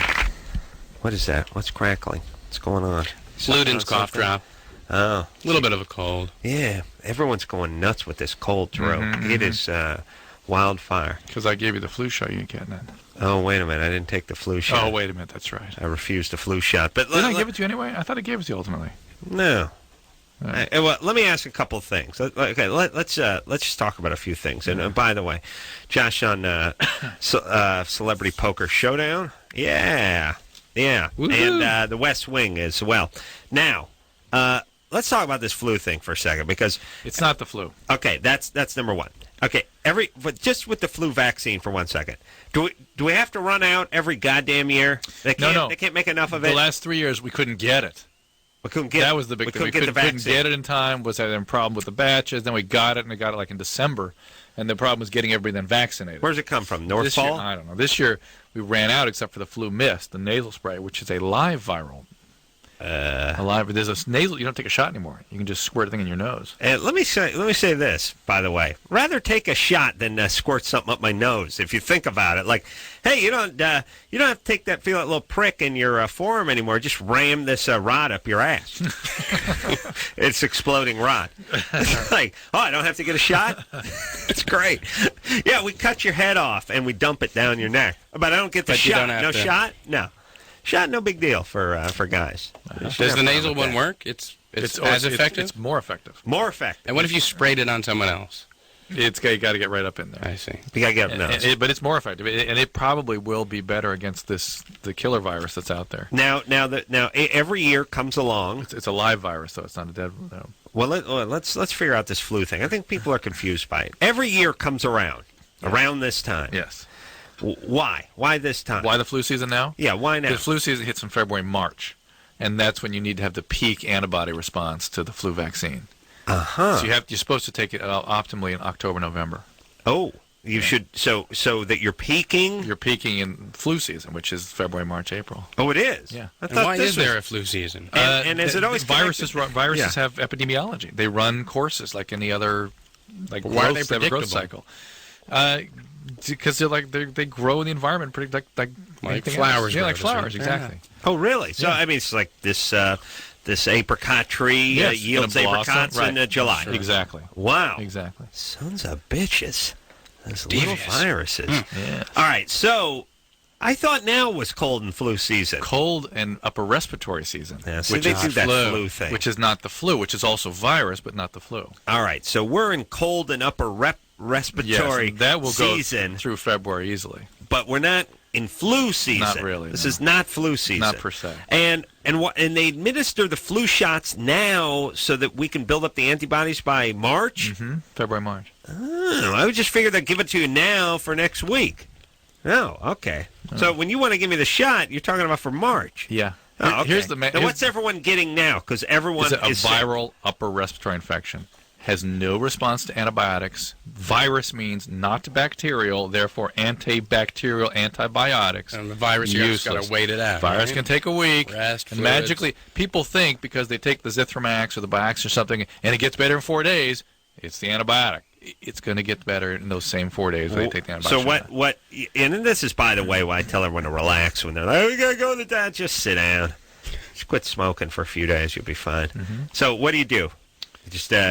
What is that? What's crackling? What's going on? Luden's cough drop. Oh. A little bit of a cold. Yeah. Everyone's going nuts with this cold, Drew. Mm-hmm. It is wildfire. Because I gave you the flu shot, you ain't getting it. Oh, wait a minute. I didn't take the flu shot. Oh, wait a minute. That's right. I refused the flu shot. But didn't I give it to you anyway? I thought I gave it to you ultimately. No. Well, let me ask a couple of things. Okay, let's just talk about a few things. And by the way, Josh on Celebrity Poker Showdown, yeah, Woo-hoo. And the West Wing as well. Now, let's talk about this flu thing for a second because it's not the flu. Okay, that's number one. Okay, but just with the flu vaccine for 1 second, do we have to run out every goddamn year? They can't make enough of it. The last 3 years we couldn't get it. We couldn't get that was the big thing. We couldn't get it in time. Was having a problem with the batches. Then we got it, and we got it like in December. And the problem was getting everybody then vaccinated. Where's it come from? North Pole? I don't know. This year we ran out except for the flu mist, the nasal spray, which is a live viral. There's a nasal. You don't take a shot anymore. You can just squirt a thing in your nose. And let me say this, by the way. Rather take a shot than squirt something up my nose. If you think about it, like, hey, you don't have to take that little prick in your forearm anymore. Just ram this rod up your ass. It's exploding rod. It's like, I don't have to get a shot. It's great. Yeah, we cut your head off and we dump it down your neck, but I don't get the shot. No shot. No. Shot, no big deal for guys. Does the nasal one work? It's as effective? It's more effective. More effective. And what if you sprayed it on someone else? You got to get right up in there. I see. You got to get up nose. But it's more effective, and it probably will be better against the killer virus that's out there. Now, every year comes along. It's a live virus, though. It's not a dead. No. Well, let's figure out this flu thing. I think people are confused by it. Every year comes around this time. Yes. Why? Why this time? Why the flu season now? Yeah, why now? The flu season hits in February, March, and that's when you need to have the peak antibody response to the flu vaccine. Uh-huh. So you're supposed to take it optimally in October, November. Oh, you should so that you're peaking. You're peaking in flu season, which is February, March, April. Oh, it is. Yeah. And why is there a flu season? And is it always viruses have epidemiology. They run courses like any other why are they predictable? Growth cycle. Because they grow in the environment pretty like flowers. Yeah, like flowers, exactly. Yeah. Oh, really? So I mean, it's like this apricot tree yields apricots in July. Sure. Exactly. Wow. Exactly. Sons of bitches. Those Devious. little viruses. Yeah. All right. So I thought now was cold and flu season. Cold and upper respiratory season. Yeah, so they do that flu thing. Which is not the flu, which is also virus, but not the flu. All right. So we're in cold and upper respiratory that will season go through February easily. But we're not in flu season. Not really. This is not flu season. Not per se. And they administer the flu shots now so that we can build up the antibodies by March? Mm-hmm. February, March. Oh, I would just figure they'd give it to you now for next week. Oh, okay. So when you want to give me the shot, you're talking about for March. Yeah. Oh, okay. Here's the Now, what's everyone getting now? Because everyone is is a viral upper respiratory infection. Has no response to antibiotics. Virus means not bacterial, therefore antibacterial antibiotics. And the virus, you just got to wait it out. Virus right? can take a week. Rest, and fluids. magically, people think because they take the Zithromax or the Biox or something, and it gets better in 4 days, it's the antibiotic. It's going to get better in those same 4 days when they take the antibiotic. So what? And this is, by the way, why I tell everyone to relax when they're like, "Oh, we gotta go to the doctor." Just sit down. Just quit smoking for a few days. You'll be fine. So what do you do? Just take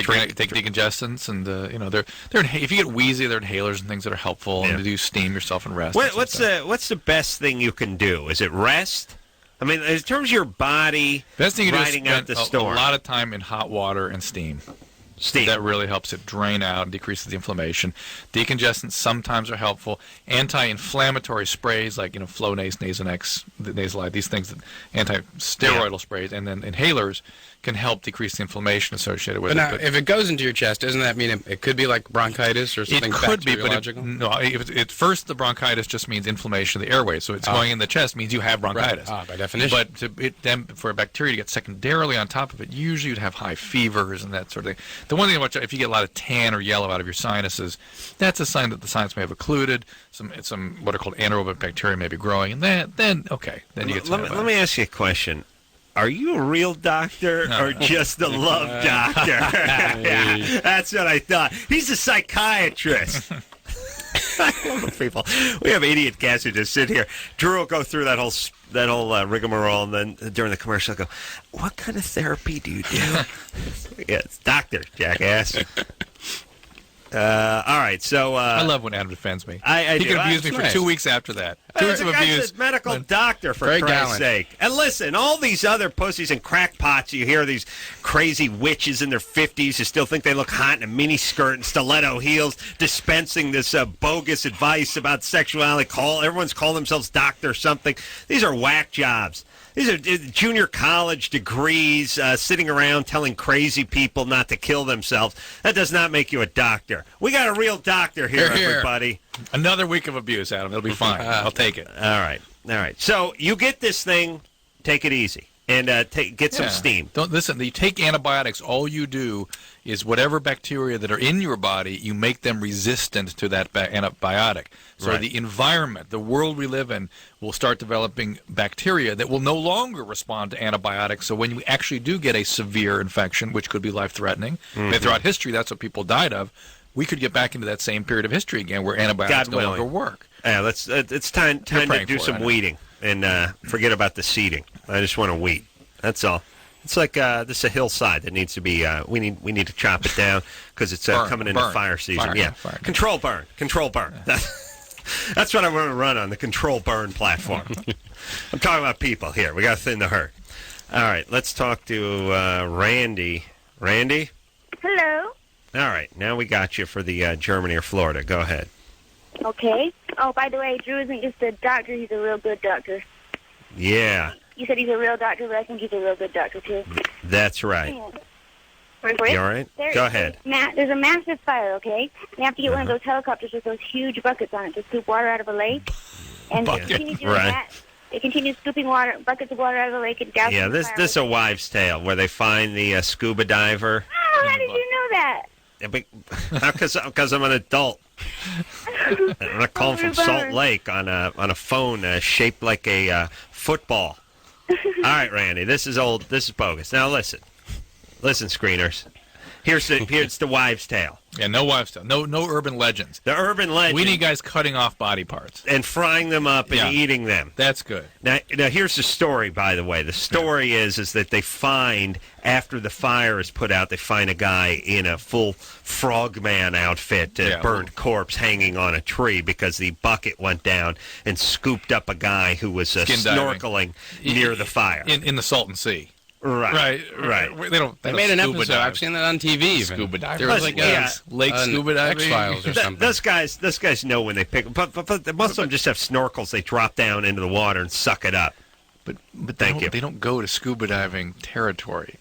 decongestants, and they're if you get wheezy, they're inhalers and things that are helpful, and to do steam yourself and rest. What's the best thing you can do? Is it rest? I mean, in terms of your body, best thing you do is riding out the storm. A lot of time in hot water and steam. That really helps it drain out and decreases the inflammation. Decongestants sometimes are helpful. Anti-inflammatory sprays like Flonase, Nasonex, Nasolide, these things, anti-steroidal sprays, and then inhalers can help decrease the inflammation associated with it. Now, if it goes into your chest, doesn't that mean it could be like bronchitis or something bacteriological? At first the bronchitis just means inflammation of the airways, so it's going in the chest means you have bronchitis. Right. By definition. But then for a bacteria to get secondarily on top of it, usually you'd have high fevers and that sort of thing. The one thing to watch out, if you get a lot of tan or yellow out of your sinuses, that's a sign that the sinus may have occluded. Some what are called anaerobic bacteria may be growing, and then you get to let me ask you a question. Are you a real doctor or just a love doctor? Yeah, that's what I thought. He's a psychiatrist. I love people. We have idiot guests who just sit here. Drew will go through that whole rigmarole, and then during the commercial, I'll go, "What kind of therapy do you do?" Yeah, it's doctor, jackass. All right, so I love when Adam defends me. He can abuse me for 2 weeks after that. 2 weeks of guy's abuse. A medical doctor, for Christ's sake. And listen, all these other pussies and crackpots, you hear these crazy witches in their 50s who still think they look hot in a mini skirt and stiletto heels, dispensing this bogus advice about sexuality. Everyone's calling themselves doctor something. These are whack jobs. These are junior college degrees, sitting around telling crazy people not to kill themselves. That does not make you a doctor. We got a real doctor here, everybody. Another week of abuse, Adam. It'll be fine. I'll take it. All right. So you get this thing, take it easy, and get some steam. Don't listen. You take antibiotics. All you do is whatever bacteria that are in your body, you make them resistant to that antibiotic. So the environment, the world we live in, will start developing bacteria that will no longer respond to antibiotics. So when you actually do get a severe infection, which could be life-threatening, and throughout history that's what people died of, we could get back into that same period of history again where antibiotics no longer work. Yeah, it's time to do some weeding and forget about the seeding. I just want to weed. That's all. It's like this is a hillside that needs to be. We need to chop it down because it's coming into fire season. Fire. Control burn. That's what I want to run on the control burn platform. I'm talking about people here. We got to thin the herd. All right, let's talk to Randy. Randy. Hello. All right, now we got you for the Germany or Florida. Go ahead. Okay. Oh, by the way, Drew isn't just a doctor; he's a real good doctor. Yeah. You said he's a real doctor, but I think he's a real good doctor, too. That's right. Yeah. You all right? Go ahead. There's a massive fire, okay? You have to get one of those helicopters with those huge buckets on it to scoop water out of a lake. And they continue doing that. They continue scooping buckets of water out of the lake and dousing the fire. This is a wives' tale where they find the scuba diver. Oh, how did you know that? Because I'm an adult. I'm calling from Salt Lake on a phone shaped like a football. All right, Randy, this is old. This is bogus. Now listen, screeners. Here's the wives' tale. Yeah, no wives' tale. No urban legends. The urban legend. We need guys cutting off body parts and frying them up and eating them. That's good. Now here's the story. By the way, the story is that they find after the fire is put out, they find a guy in a full frogman outfit, burned corpse hanging on a tree because the bucket went down and scooped up a guy who was snorkeling near the fire in the Salton Sea. Right. They made an episode. I've seen that on TV. Even. Scuba diving. There was like lake scuba diving. X-Files or something. Those guys know when they pick. But most of them just have snorkels. They drop down into the water and suck it up. But they don't go to scuba diving territory.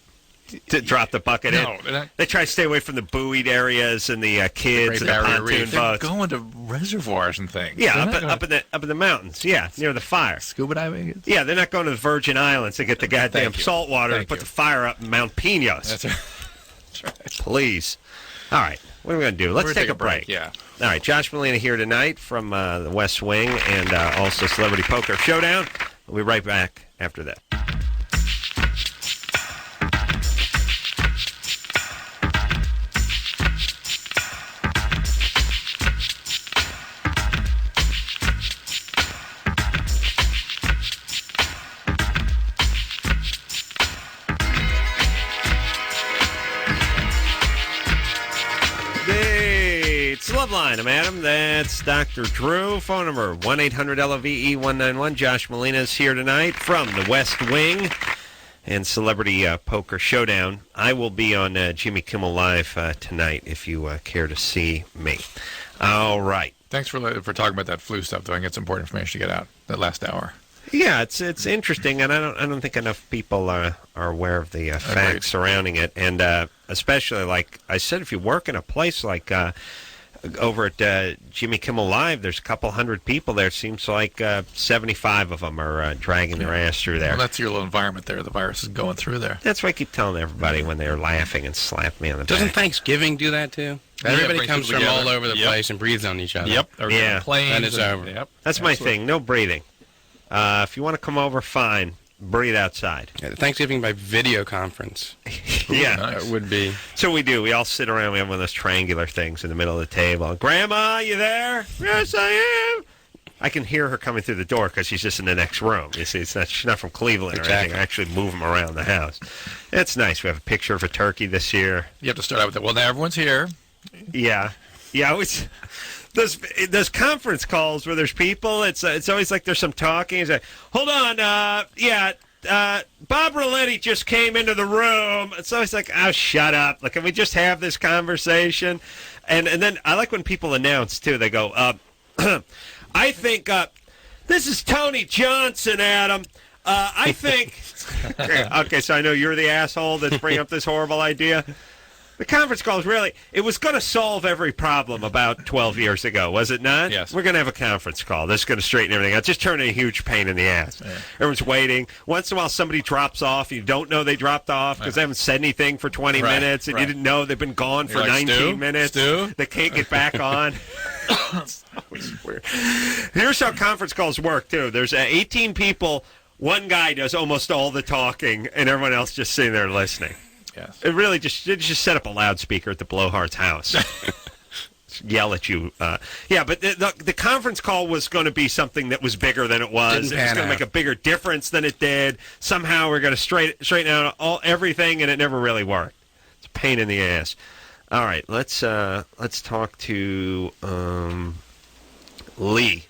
to drop the bucket No, in. They try to stay away from the buoyed areas and the kids and the pontoon They're boats. going to reservoirs and things. Yeah, up in the mountains. Yeah, near the fire. Scuba diving. Yeah, they're not going to the Virgin Islands to get the goddamn salt water and put the fire up in Mount Pinos. That's right. Please. All right, what are we going to do? Let's take a break. Yeah. All right, Josh Malina here tonight from the West Wing and also Celebrity Poker Showdown. We'll be right back after that. It's Loveline. I'm Adam. That's Dr. Drew. Phone number 1-800-LOVE-191. Josh Malina is here tonight from the West Wing and Celebrity Poker Showdown. I will be on Jimmy Kimmel Live tonight if you care to see me. All right. Thanks for talking about that flu stuff, though. I think it's important information to get out that last hour. Yeah, it's interesting, and I don't think enough people are aware of the facts surrounding it, and especially like I said, if you work in a place like over at Jimmy Kimmel Live, there's a couple hundred people there. Seems like 75 of them are dragging their ass through there. Well, that's your little environment there. The virus is going through there. That's what I keep telling everybody when they're laughing and slap me on the back. Doesn't Thanksgiving do that too? Everybody comes from all over the place and breathes on each other. Yep. Yeah. And it's over. Yep. That's my thing. No breathing. If you want to come over, fine. Breathe outside. Yeah, Thanksgiving by video conference. Yeah. Nice. It would be. So we do. We all sit around. We have one of those triangular things in the middle of the table. Grandma, you there? Yes, I am. I can hear her coming through the door because she's just in the next room. You see, she's not from Cleveland or anything. I actually move them around the house. It's nice. We have a picture of a turkey this year. You have to start out with that. Well, now everyone's here. Yeah. Yeah, it's... Those conference calls where there's people, it's always like there's some talking. It's like, hold on, Bob Roletti just came into the room. It's always like, oh, shut up. Like, can we just have this conversation? And then I like when people announce, too. They go, I think, this is Tony Johnson, Adam. I think... Okay, so I know you're the asshole that's bringing up this horrible idea. The conference call is really, it was going to solve every problem about 12 years ago, was it not? Yes. We're going to have a conference call. This is going to straighten everything out. Just turn a huge pain in the ass. Yeah. Everyone's waiting. Once in a while, somebody drops off. You don't know they dropped off because they haven't said anything for 20 minutes, and you didn't know they've been gone for 19 minutes. They can't get back on. It's always weird. Here's how conference calls work, too. There's 18 people. One guy does almost all the talking, and everyone else just sitting there listening. Yes. It really just set up a loudspeaker at the Blowhart's house. Yell at you. Yeah, but the conference call was going to be something that was bigger than it was. It was going to make a bigger difference than it did. Somehow we're going to straighten out everything, and it never really worked. It's a pain in the ass. All right, let's talk to Lee.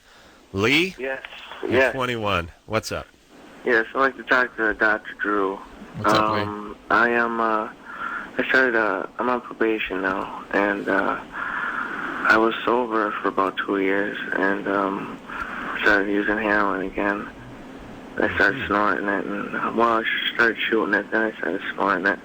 Lee? Yes. You're 21. What's up? Yes, I'd like to talk to Dr. Drew. What's up, Lee? I'm on probation now, and I was sober for about 2 years, and started using heroin again. I started snorting it, and I started shooting it, then I started snorting it.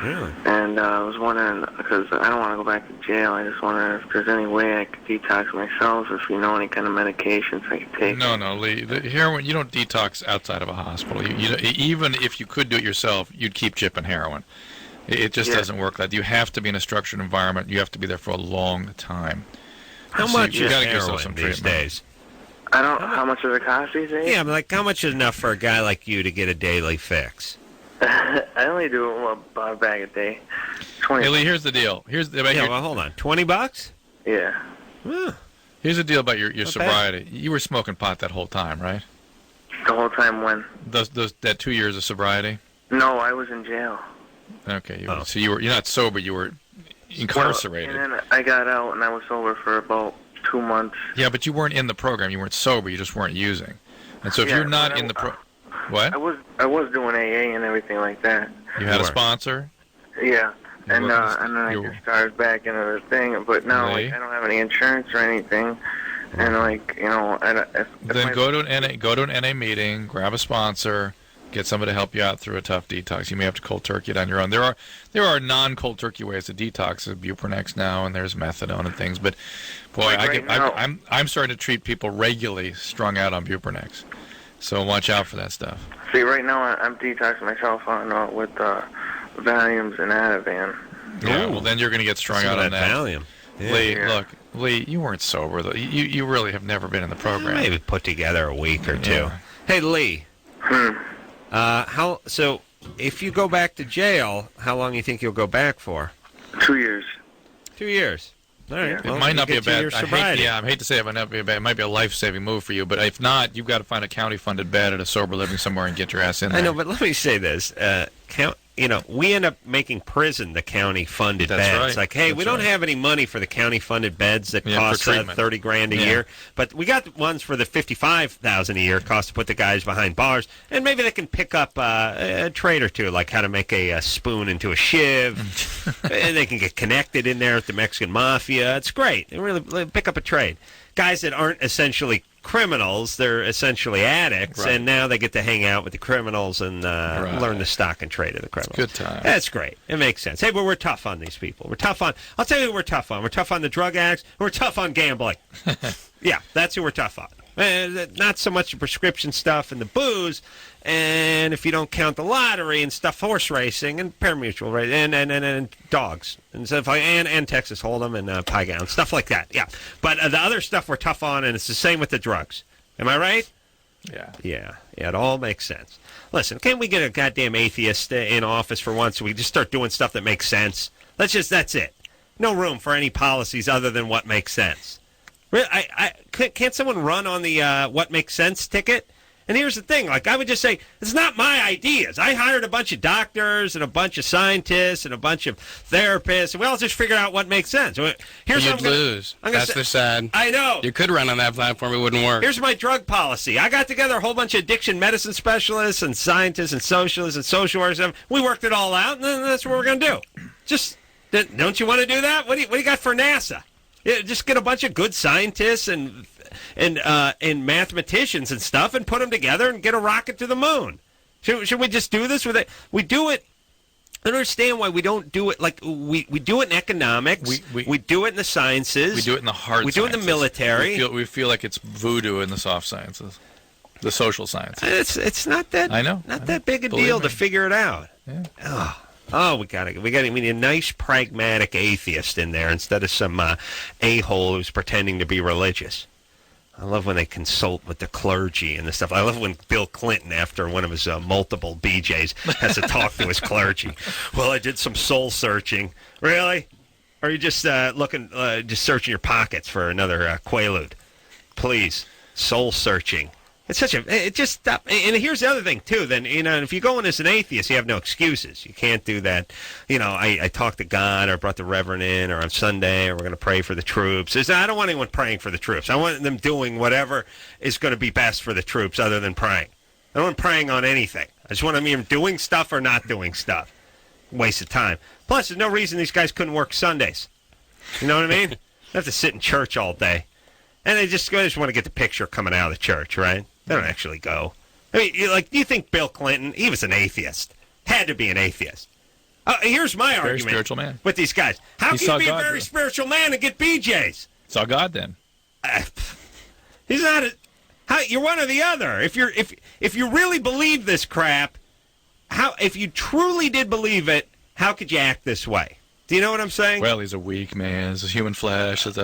Really? And I was wondering, because I don't want to go back to jail, I just wonder if there's any way I could detox myself, if you know any kind of medications I could take. No, Lee. The heroin, you don't detox outside of a hospital. You even if you could do it yourself, you'd keep chipping heroin. It just doesn't work like that. You have to be in a structured environment. You have to be there for a long time. How much you is gotta give yourself heroin some these days? I don't know how much does it cost these days? Yeah, I'm like, how much is enough for a guy like you to get a daily fix? I only do about a bag a day. 20. Hey, Lee, here's the deal. Well, hold on. $20? Yeah. Huh. Here's the deal about your sobriety. You were smoking pot that whole time, right? The whole time when? That 2 years of sobriety? No, I was in jail. Okay, so you're not sober. You were incarcerated. Well, and then I got out, and I was sober for about 2 months. Yeah, but you weren't in the program. You weren't sober. You just weren't using. And so if you're not in the what? I was doing AA and everything like that. You had a sponsor? Yeah. And then I just started back into the thing, but now I don't have any insurance or anything, and then go to an NA meeting, grab a sponsor, Get somebody to help you out through a tough detox. You may have to cold turkey it on your own. There are non-cold turkey ways to detox. There's Buprenex now, and there's methadone and things. But boy, I'm starting to treat people regularly strung out on Buprenex. So watch out for that stuff. See, right now I'm detoxing myself on with Valiums and Ativan. Yeah, well then you're going to get strung out on that. Valium. Yeah. Lee, look, Lee, you weren't sober though. You really have never been in the program. Maybe put together a week or two. Yeah. Hey, Lee. So if you go back to jail, how long do you think you'll go back for? 2 years. 2 years. All right. Yeah. Well, It might not be a bad. I hate to say it, but it might be a life-saving move for you. But if not, you've got to find a county-funded bed at a sober living somewhere and get your ass in there. I know, but let me say this: we end up making prison the county-funded beds. Right. It's like, hey, we don't have any money for the county-funded beds that cost $30,000 a year, but we got the ones for the $55,000 a year cost to put the guys behind bars, and maybe they can pick up a trade or two, like how to make a spoon into a shiv, and they can get connected in there with the Mexican mafia. It's great. They really pick up a trade. Guys that aren't essentially criminals, they're essentially addicts, and now they get to hang out with the criminals and learn the stock and trade of the criminals. Good time. That's great. It makes sense. Hey, but we're tough on these people. I'll tell you who we're tough on. We're tough on the drug addicts. We're tough on gambling. Yeah, that's who we're tough on. Not so much the prescription stuff and the booze, and if you don't count the lottery and stuff, horse racing and pari-mutuel racing and dogs and stuff like, and Texas Hold'em and pie gown, stuff like that. Yeah, but the other stuff we're tough on, and it's the same with the drugs. Am I right? Yeah. It all makes sense. Listen, can't we get a goddamn atheist in office for once so we just start doing stuff that makes sense? That's it. No room for any policies other than what makes sense. Can't someone run on the what makes sense ticket? And here's the thing, I would just say, it's not my ideas. I hired a bunch of doctors and a bunch of scientists and a bunch of therapists, and we all just figured out what makes sense. You'd lose. That's the sad. I know. You could run on that platform. It wouldn't work. Here's my drug policy. I got together a whole bunch of addiction medicine specialists and scientists and socialists and social workers. We worked it all out, and that's what we're going to do. Don't you want to do that? What do you got for NASA? Yeah, just get a bunch of good scientists and mathematicians and stuff and put them together and get a rocket to the moon. Should we just do this with it? We do it. I don't understand why we don't do it like we do it in economics. We do it in the sciences. We do it in the hard We sciences. do it in the military. We feel like it's voodoo in the soft sciences, the social sciences. It's not that. I know. Not that big a deal to figure it out. Yeah. Oh, we need a nice pragmatic atheist in there instead of some a-hole who's pretending to be religious. I love when they consult with the clergy and the stuff. I love when Bill Clinton, after one of his multiple BJs, has to talk to his clergy. Well, I did some soul searching. Really? Or are you just just searching your pockets for another Quaalude? Please, soul searching. It just stop. And here's the other thing too. Then if you go in as an atheist, you have no excuses. You can't do that. I talked to God, or brought the Reverend in, or on Sunday, or we're going to pray for the troops. I don't want anyone praying for the troops. I want them doing whatever is going to be best for the troops, other than praying. I don't want praying on anything. I just want them either doing stuff or not doing stuff. Waste of time. Plus, there's no reason these guys couldn't work Sundays. You know what I mean? They have to sit in church all day, and they just want to get the picture coming out of the church, right? They don't actually go. I mean, do you think Bill Clinton, he was an atheist? Had to be an atheist. Here's my argument. Very spiritual man. With these guys. How can you be a very spiritual man and get BJs? Saw God then. He's not you're one or the other. If you really believe this crap, if you truly did believe it, how could you act this way? Do you know what I'm saying? Well, he's a weak man. It's human flesh. It's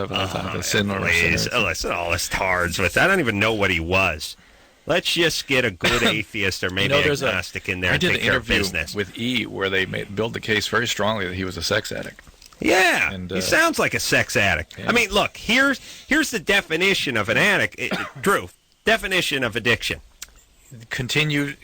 sin or listen, all this tards with that. I don't even know what he was. Let's just get a good atheist or maybe agnostic in there and take care of business. With E where they build the case very strongly that he was a sex addict. Yeah, and, he sounds like a sex addict. Yeah. I mean, look, here's the definition of an addict. Drew, definition of addiction. Continued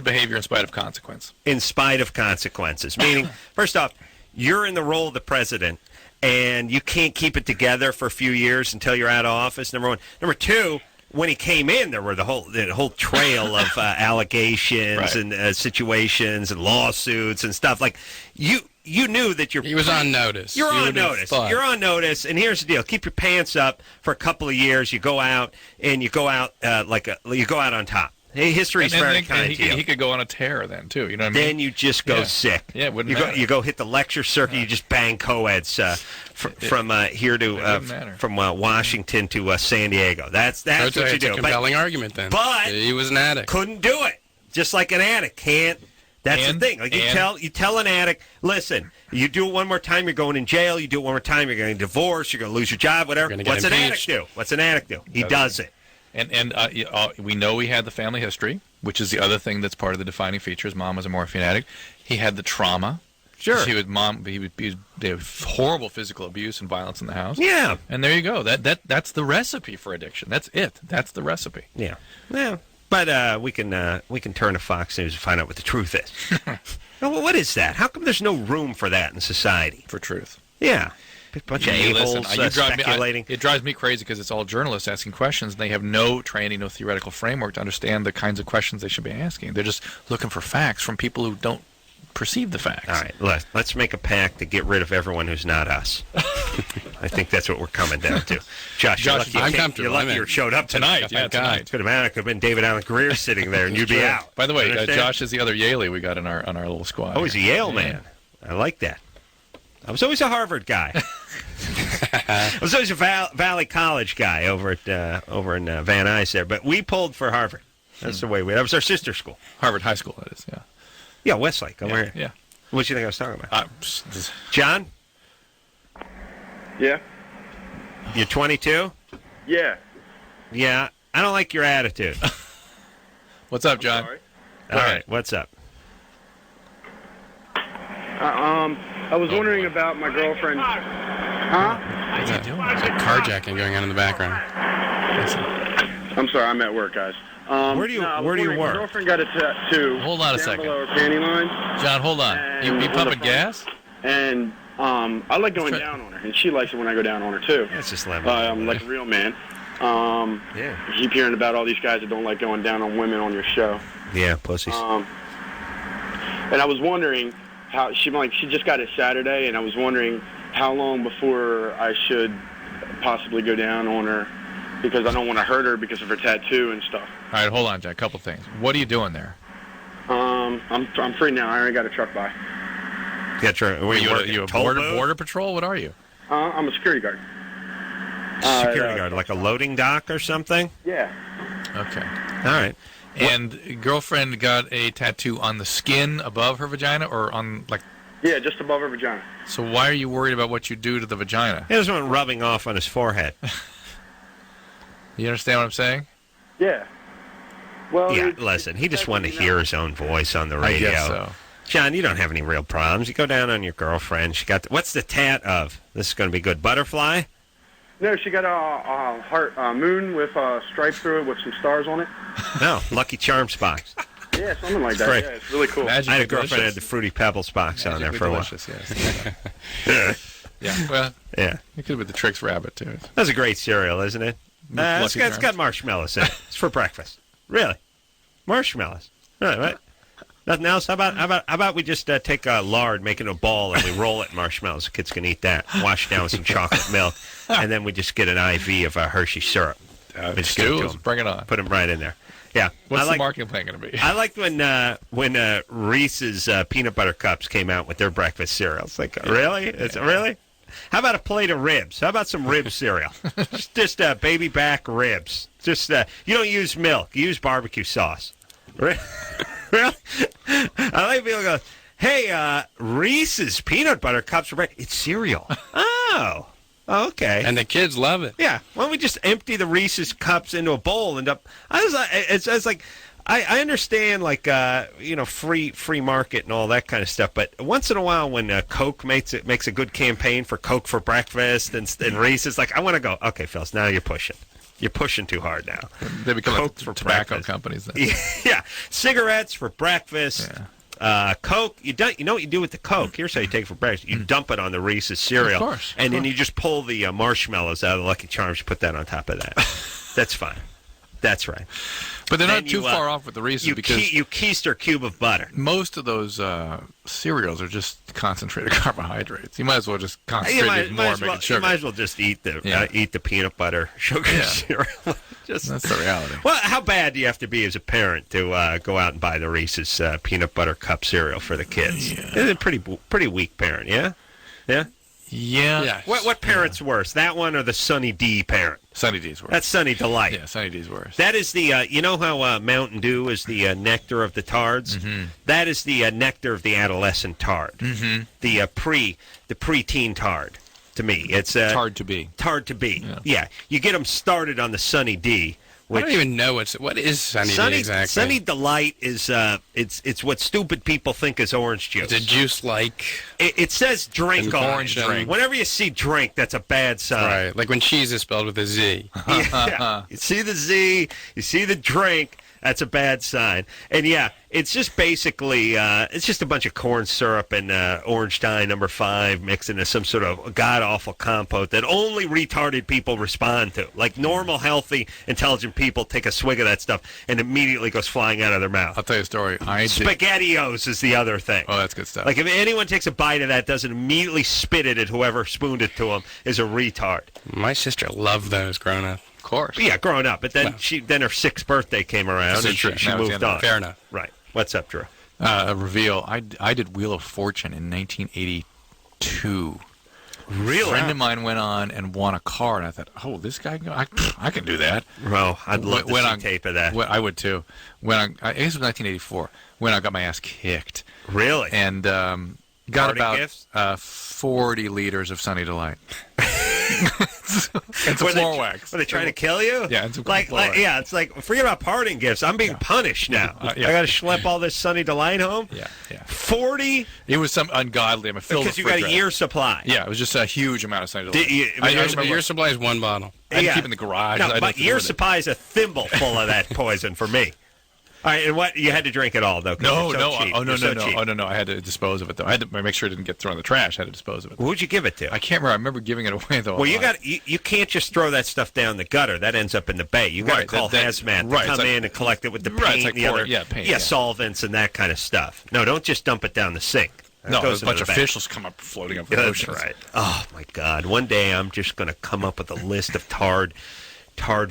behavior in spite of consequence. In spite of consequences. Meaning, first off, you're in the role of the president, and you can't keep it together for a few years until you're out of office, number one. Number two, when he came in, there were the whole trail of allegations and situations and lawsuits and stuff. Like, you knew that he was on notice. You're on notice. You're on notice, and here's the deal: keep your pants up for a couple of years. You go out on top. Hey, history's very kind to you. He could go on a tear then, too. You know what I mean? Then you just go sick. Yeah, it wouldn't matter. You go hit the lecture circuit. You just bang co-eds from here to from Washington to San Diego. That's what you do. A compelling argument then. But he was an addict. Couldn't do it. Just like an addict can't. That's the thing. Like you tell an addict, listen, you do it one more time, you're going in jail. You do it one more time, you're going to divorce. You're going to lose your job. Whatever. What's an addict do? What's an addict do? He does it. And we know he had the family history, which is the other thing that's part of the defining features. Mom was a morphine addict. He had the trauma. Sure. He had horrible physical abuse and violence in the house. Yeah. And there you go. That's the recipe for addiction. That's it. That's the recipe. Yeah. Yeah. But we can turn to Fox News and find out what the truth is. Well, what is that? How come there's no room for that in society? For truth. Yeah. A bunch of a-holes speculating. It drives me crazy because it's all journalists asking questions, and they have no training, no theoretical framework to understand the kinds of questions they should be asking. They're just looking for facts from people who don't perceive the facts. All right, let's make a pact to get rid of everyone who's not us. I think that's what we're coming down to. Josh, you're lucky you showed up tonight. Yeah, tonight. Could have been David Allen Greer sitting there, and you'd be out. By the way, Josh is the other Yaley we got on our little squad. Oh, he's a Yale man. I like that. I was always a Harvard guy. I was always a Valley College guy over in Van Nuys there, but we pulled for Harvard. That's the way that was our sister school. Harvard High School, that is, yeah. Yeah, Westlake, over here. Yeah. What do you think I was talking about? John? Yeah. You're 22? Yeah. Yeah. I don't like your attitude. What's up, John? All right, what's up? I was wondering about my girlfriend. Huh? What's he doing? There's like carjacking going on in the background. I'm sorry, I'm at work, guys. Where do you work? My girlfriend got a tattoo. Hold on a second. Below her panty line. John, hold on. You pumping gas? And I like going down on her, and she likes it when I go down on her too. That's just like a real man. You keep hearing about all these guys that don't like going down on women on your show. Yeah, pussies. And I was wondering how she just got it Saturday, and I was wondering how long before I should possibly go down on her, because I don't want to hurt her because of her tattoo and stuff. All right, hold on, John. A couple things. What are you doing there? I'm free now. I already got a truck by. Are you a border patrol? What are you? I'm a security guard. Security guard, like a loading dock or something? Yeah. Okay. All right. And girlfriend got a tattoo on the skin above her vagina, or on like? Yeah, just above her vagina. So why are you worried about what you do to the vagina? He doesn't want rubbing off on his forehead. You understand what I'm saying? Yeah. Well. Yeah. Listen, he just wanted to hear his own voice on the radio. I guess so. John, you don't have any real problems. You go down on your girlfriend. She got what's the tat of? This is going to be good. Butterfly? No, she got a heart moon with a stripe through it with some stars on it. No, Lucky Charms box. Yeah, something like that. Great. Yeah, it's really cool. I had a girlfriend that had the Fruity Pebbles box on there for a while. Yes. Yeah. Well. Yeah. It could be the Trix Rabbit too. That's a great cereal, isn't it? It's got marshmallows in it. It's for breakfast. Really, marshmallows. Right. Nothing else? How about we just take lard, make it a ball, and we roll it in marshmallows. The kids can eat that. Wash it down with some chocolate milk, and then we just get an IV of Hershey syrup. Bring it on. Put them right in there. Yeah. What's the marketing plan going to be? I liked when Reese's peanut butter cups came out with their breakfast cereal. It's like, really? Really? How about a plate of ribs? How about some rib cereal? just baby back ribs. Just you don't use milk. You use barbecue sauce. Really? I like people go, hey, Reese's peanut butter cups for breakfast. It's cereal. Oh, okay. And the kids love it. Yeah. Why don't we just empty the Reese's cups into a bowl and it's like I understand like free market and all that kind of stuff, but once in a while when Coke makes a good campaign for Coke for breakfast and Reese's, like I want to go, okay, fellas, now you're pushing. You're pushing too hard now. They become Coke for tobacco companies. Then. Yeah, cigarettes for breakfast. Yeah. Coke. You know what you do with the Coke? Here's how you take it for breakfast. You dump it on the Reese's cereal, of course, and then you just pull the marshmallows out of the Lucky Charms. You put that on top of that. That's fine. That's right. But they're Then not too far off with the Reese's because you keister cube of butter. most of those cereals are just concentrated carbohydrates. You might as well just concentrate it more and make it sugar. You might as well just eat the peanut butter sugar cereal. That's the reality. Well, how bad do you have to be as a parent to go out and buy the Reese's peanut butter cup cereal for the kids? Yeah. It's a pretty weak parent, yeah? Yeah? Yeah. What parent's worse, that one or the Sunny D parent? Sunny D's worse. That's Sunny Delight. Yeah, Sunny D's worse. That is the, you know how Mountain Dew is the nectar of the tards? Mm-hmm. That is the nectar of the adolescent tard. Mm-hmm. The preteen tard. To me, it's Tard to be. Tard to be. Yeah. You get them started on the Sunny D. I don't even know what is Sunny D exactly. Sunny Delight is it's what stupid people think is orange juice. It's a juice like. It says drink on orange it. drink. Whenever you see drink, that's a bad sign. Right, like when cheese is spelled with a Z. Yeah. You see the Z, you see the drink, that's a bad sign. And yeah, it's just basically it's just a bunch of corn syrup and orange dye number 5 mixed into some sort of god-awful compote that only retarded people respond to. Like normal, healthy, intelligent people take a swig of that stuff and immediately goes flying out of their mouth. I'll tell you a story. SpaghettiOs is the other thing. Oh, that's good stuff. Like if anyone takes a bite of that, doesn't immediately spit it at whoever spooned it to them, is a retard. My sister loved those growing up. Of course. Yeah, growing up. But then then her 6th birthday came around and she moved on. Fair enough. Right. What's up, Drew? A reveal. I did Wheel of Fortune in 1982. Really? A friend of mine went on and won a car, and I thought, oh, this guy, I can do that. Well, I'd love to see tape of that. I would too. I guess it was 1984 when I got my ass kicked. Really? And got Party about gifts? 40 liters of Sunny Delight. And some floor wax. Were they trying to kill you? Yeah, and some like floor wax. yeah, it's like, forget about parting gifts. I'm being punished now. I got to schlep all this Sunny Delight home? Yeah. 40? It was some ungodly. I'm filled Because you got a year's supply. Yeah, it was just a huge amount of Sunny Delight. Your supply is one bottle. I'd keep it in the garage. No, but your supply is a thimble full of that poison for me. All right, and what you had to drink it all though? No. Cheap. Oh no. Cheap. Oh no. I had to dispose of it though. I had to make sure it didn't get thrown in the trash. I had to dispose of it. Who'd you give it to? I can't remember. I remember giving it away though. Well, you can't just throw that stuff down the gutter. That ends up in the bay. You got to call hazmat to come in and collect it with the paint, and the other solvents and that kind of stuff. No, don't just dump it down the sink. There's a bunch of fish will come up floating up the ocean. That's right. Oh my God! One day I'm just going to come up with a list of tarred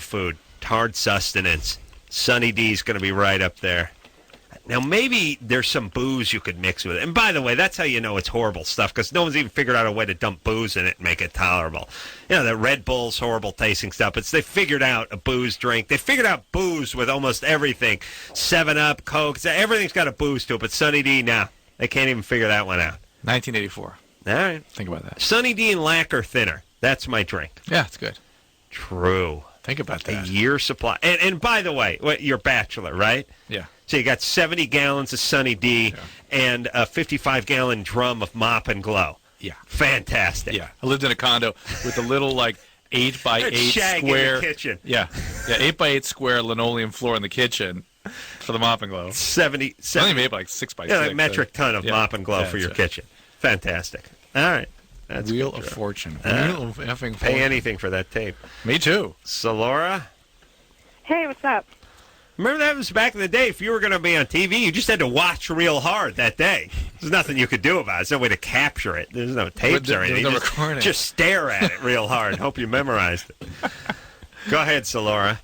food, tarred sustenance. Sunny D's going to be right up there. Now, maybe there's some booze you could mix with it. And by the way, that's how you know it's horrible stuff, because no one's even figured out a way to dump booze in it and make it tolerable. You know, the Red Bull's horrible tasting stuff. They figured out a booze drink. They figured out booze with almost everything. 7-Up, Coke, everything's got a booze to it. But Sunny D, no. They can't even figure that one out. 1984. All right. Think about that. Sunny D and lacquer thinner. That's my drink. Yeah, it's good. True. Think about that. A year supply. And by the way, you're a bachelor, right? Yeah. So you got 70 gallons of Sunny D and a 55-gallon drum of Mop and Glow. Yeah. Fantastic. Yeah. I lived in a condo with a little, 8x8 in square. the kitchen. Yeah. 8x8 square linoleum floor in the kitchen for the Mop and Glow. 70. I only made 6x6. Yeah, like metric ton of Mop and Glow for your kitchen. Fantastic. All right. That's Wheel of Fortune. Wheel of effing Fortune. Pay anything for that tape. Me too. So, Laura? Hey, what's up? Remember that was back in the day. If you were going to be on TV, you just had to watch real hard that day. There's nothing you could do about it. There's no way to capture it. There's no tapes or anything. No recording. Just stare at it real hard and hope you memorized it. Go ahead, Laura.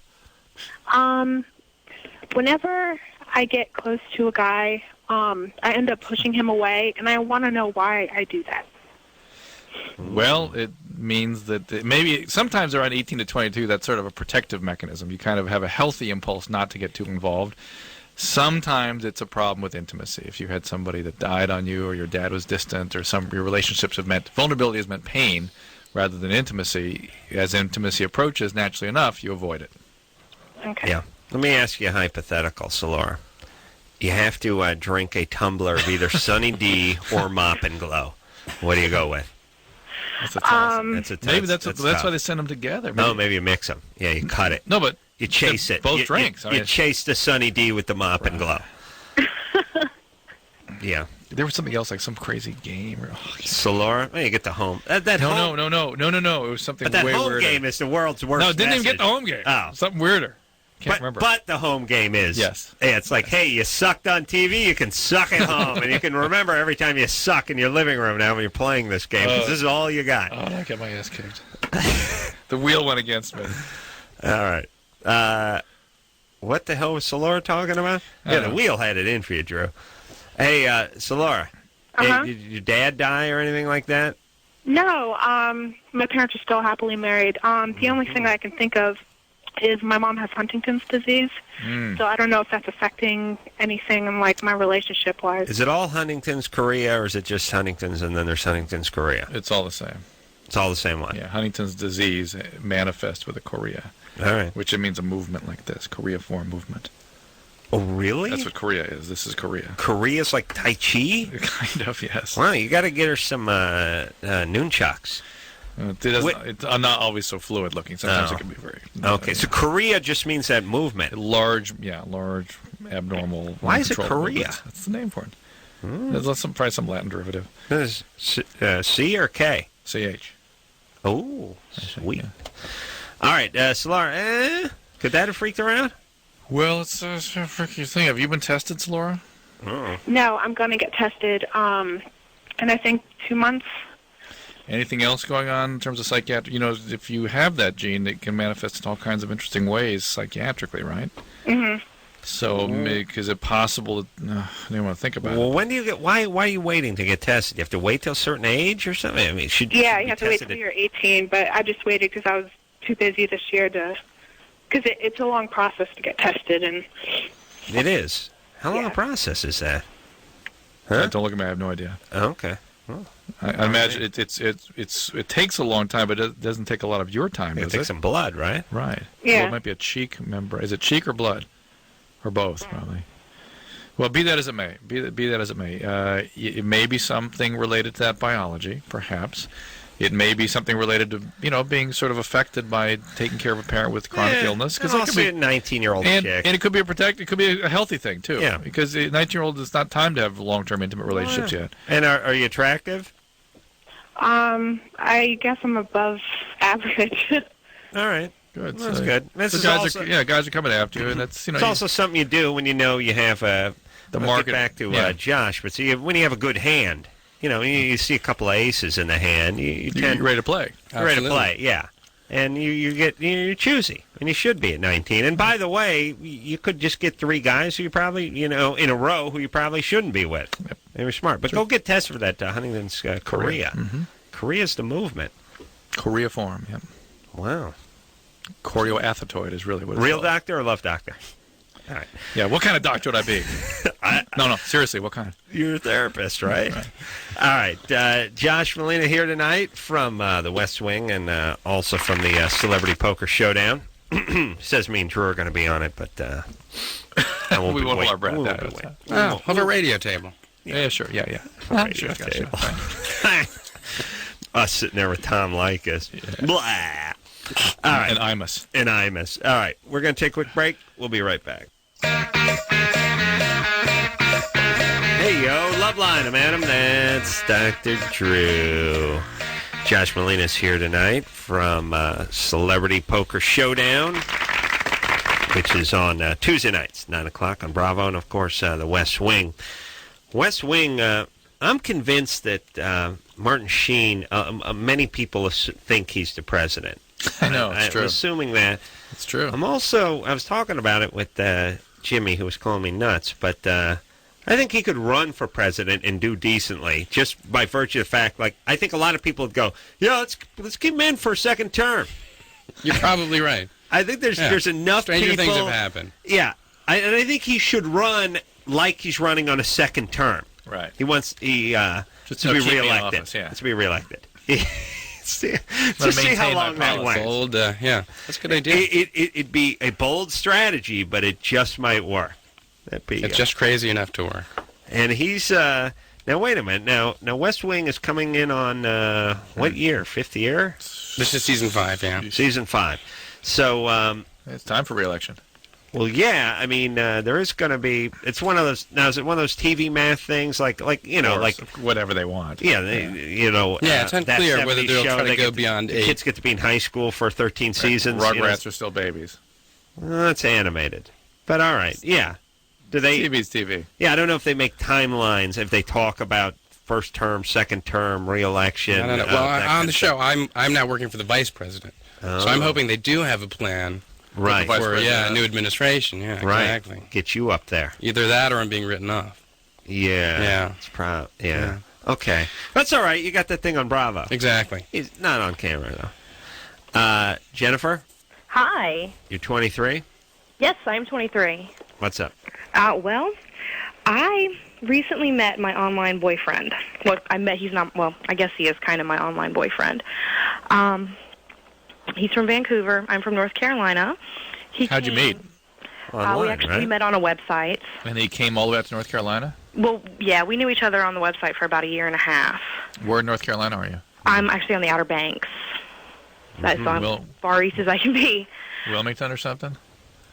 Whenever I get close to a guy, I end up pushing him away, and I want to know why I do that. Well, it means that maybe sometimes around 18 to 22, that's sort of a protective mechanism. You kind of have a healthy impulse not to get too involved. Sometimes it's a problem with intimacy. If you had somebody that died on you, or your dad was distant, or your relationships have meant vulnerability has meant pain rather than intimacy. As intimacy approaches, naturally enough, you avoid it. Okay. Yeah. Let me ask you a hypothetical, Laura. You have to drink a tumbler of either Sunny D or Mop and Glow. What do you go with? Maybe that's why they send them together. No, maybe you mix them. Yeah, you cut it. No, but you chase it. Both drinks. You chase the Sunny D with the Mop and Glow. Yeah. There was something else, like some crazy game. Laura, you get the home. No. It was something but that way home weirder. game is the world's worst. No, it didn't even message. get the home game. Oh. Something weirder. Can't remember. But the home game is. Yes. Yeah, it's like, hey, you sucked on TV, you can suck at home. And you can remember every time you suck in your living room now when you're playing this game, because this is all you got. Oh, I get my ass kicked. The wheel went against me. All right. What the hell was Solora talking about? Yeah, the wheel had it in for you, Drew. Hey, Solora, did your dad die or anything like that? No, my parents are still happily married. The only thing I can think of is my mom has Huntington's disease, so I don't know if that's affecting anything in, like, my relationship-wise. Is it all Huntington's chorea, or is it just Huntington's and then there's Huntington's chorea? It's all the same. It's all the same one? Yeah, Huntington's disease manifests with a chorea. All right. Which it means a movement like this, choreiform movement. Oh, really? That's what chorea is. This is chorea. Chorea's like Tai Chi? Kind of, yes. Wow, you got to get her some nunchucks. It's not always so fluid looking. Sometimes it can be very... Okay, so chorea just means that movement. Large, abnormal... Why is it chorea? That's the name for it. There's probably some Latin derivative. Is C or K? CH. Oh, sweet. All right, Solara, could that have freaked her out? Well, it's a freaky thing. Have you been tested, Solara? Oh. No, I'm going to get tested in, I think, 2 months. Anything else going on in terms of psychiatric? You know, if you have that gene, it can manifest in all kinds of interesting ways psychiatrically, right? Mm-hmm. So, is it possible that... I didn't want to think about it. Well, when do you get... Why are you waiting to get tested? You have to wait till a certain age or something? I mean, you have to wait till you're 18, but I just waited because I was too busy this year to... Because it's a long process to get tested, and... It is. How long a process is that? Huh? Don't look at me. I have no idea. Oh, okay. Well, I imagine it takes a long time, but it doesn't take a lot of your time. It takes some blood, right? Right. Yeah. Well, it might be a cheek membrane. Is it cheek or blood? Or both, probably. Well, be that as it may. It may be something related to that biology, perhaps. It may be something related to, being sort of affected by taking care of a parent with chronic illness. Because also a 19-year-old chick. And it could be it could be a healthy thing, too. Yeah. Because a 19-year-old is not time to have long-term intimate relationships yet. And are you attractive? I guess I'm above average. All right. Good. That's good. Guys are coming after you, and that's it's also something you do when you know you have the market. Get back to Josh, but see when you have a good hand, you see a couple of aces in the hand, you're ready to play. You're ready to play, yeah. And you're choosy, and you should be at 19. And by the way, you could just get 3 guys who you probably in a row who you probably shouldn't be with. Yep. They were smart, but go get tested for that Huntington's chorea. Mm-hmm. Chorea's the movement. Choreiform, yep. Wow. Chorioathetoid is really what it's Real called. doctor or love doctor? All right. Yeah, what kind of doctor would I be? No, seriously, what kind? You're a therapist, right? All right. Josh Malina here tonight from the West Wing and also from the Celebrity Poker Showdown. Says me and Drew are going to be on it, but I won't we be won't hold our breath. We'll have a radio table. Yeah, sure. Yeah. Radio table. Us sitting there with Tom Likas. Yeah. Blah. All right. And Imus. All right. We're going to take a quick break. We'll be right back. Hey, yo. Loveline. I'm Adam. That's Dr. Drew. Josh Malina's here tonight from Celebrity Poker Showdown, which is on Tuesday nights, 9 o'clock on Bravo, and, of course, the West Wing. West Wing, I'm convinced that Martin Sheen, many people think he's the president. I know, it's true. I'm assuming that. It's true. I was talking about it with Jimmy, who was calling me nuts, but I think he could run for president and do decently, just by virtue of the fact, I think a lot of people would go, yeah, let's keep him in for a second term. You're probably right. I think there's enough Stranger people. things have happened. Yeah, and I think he should run like he's running on a second term. Right. He wants to be reelected. Office, yeah. To be reelected. See how long that went. Bold, that's a good idea. It'd be a bold strategy, but it just might work. It's just crazy enough to work. And he's now. Wait a minute. Now West Wing is coming in on what year? 5th year. This is season 5. Yeah. Season 5. So it's time for re-election. Well, yeah. I mean, there is going to be. It's one of those. Now, is it one of those TV math things? Like whatever they want. Yeah, it's unclear whether they'll try to go beyond 8. Kids get to be in high school for 13 seasons. Rugrats are still babies. Well, that's animated. But all right, yeah. Do they? TV's TV. Yeah, I don't know if they make timelines, if they talk about first term, second term, re-election. I don't know. Well, on the show, I'm now working for the vice president. Oh. So I'm hoping they do have a plan. Right. For a new administration. Yeah, right. Exactly. Get you up there. Either that or I'm being written off. Yeah. Yeah. It's yeah. Okay. That's all right. You got that thing on Bravo. Exactly. He's not on camera, though. Jennifer? Hi. You're 23? Yes, I'm 23. What's up? Well, I recently met my online boyfriend. Well, he's not, well, I guess he is kind of my online boyfriend. He's from Vancouver. I'm from North Carolina. How'd you meet? Online, we actually met on a website. And he came all the way up to North Carolina? Well, yeah, we knew each other on the website for about a year and a half. Where in North Carolina are you? I'm actually on the Outer Banks. That's so I'm as far east as I can be. Wilmington or something?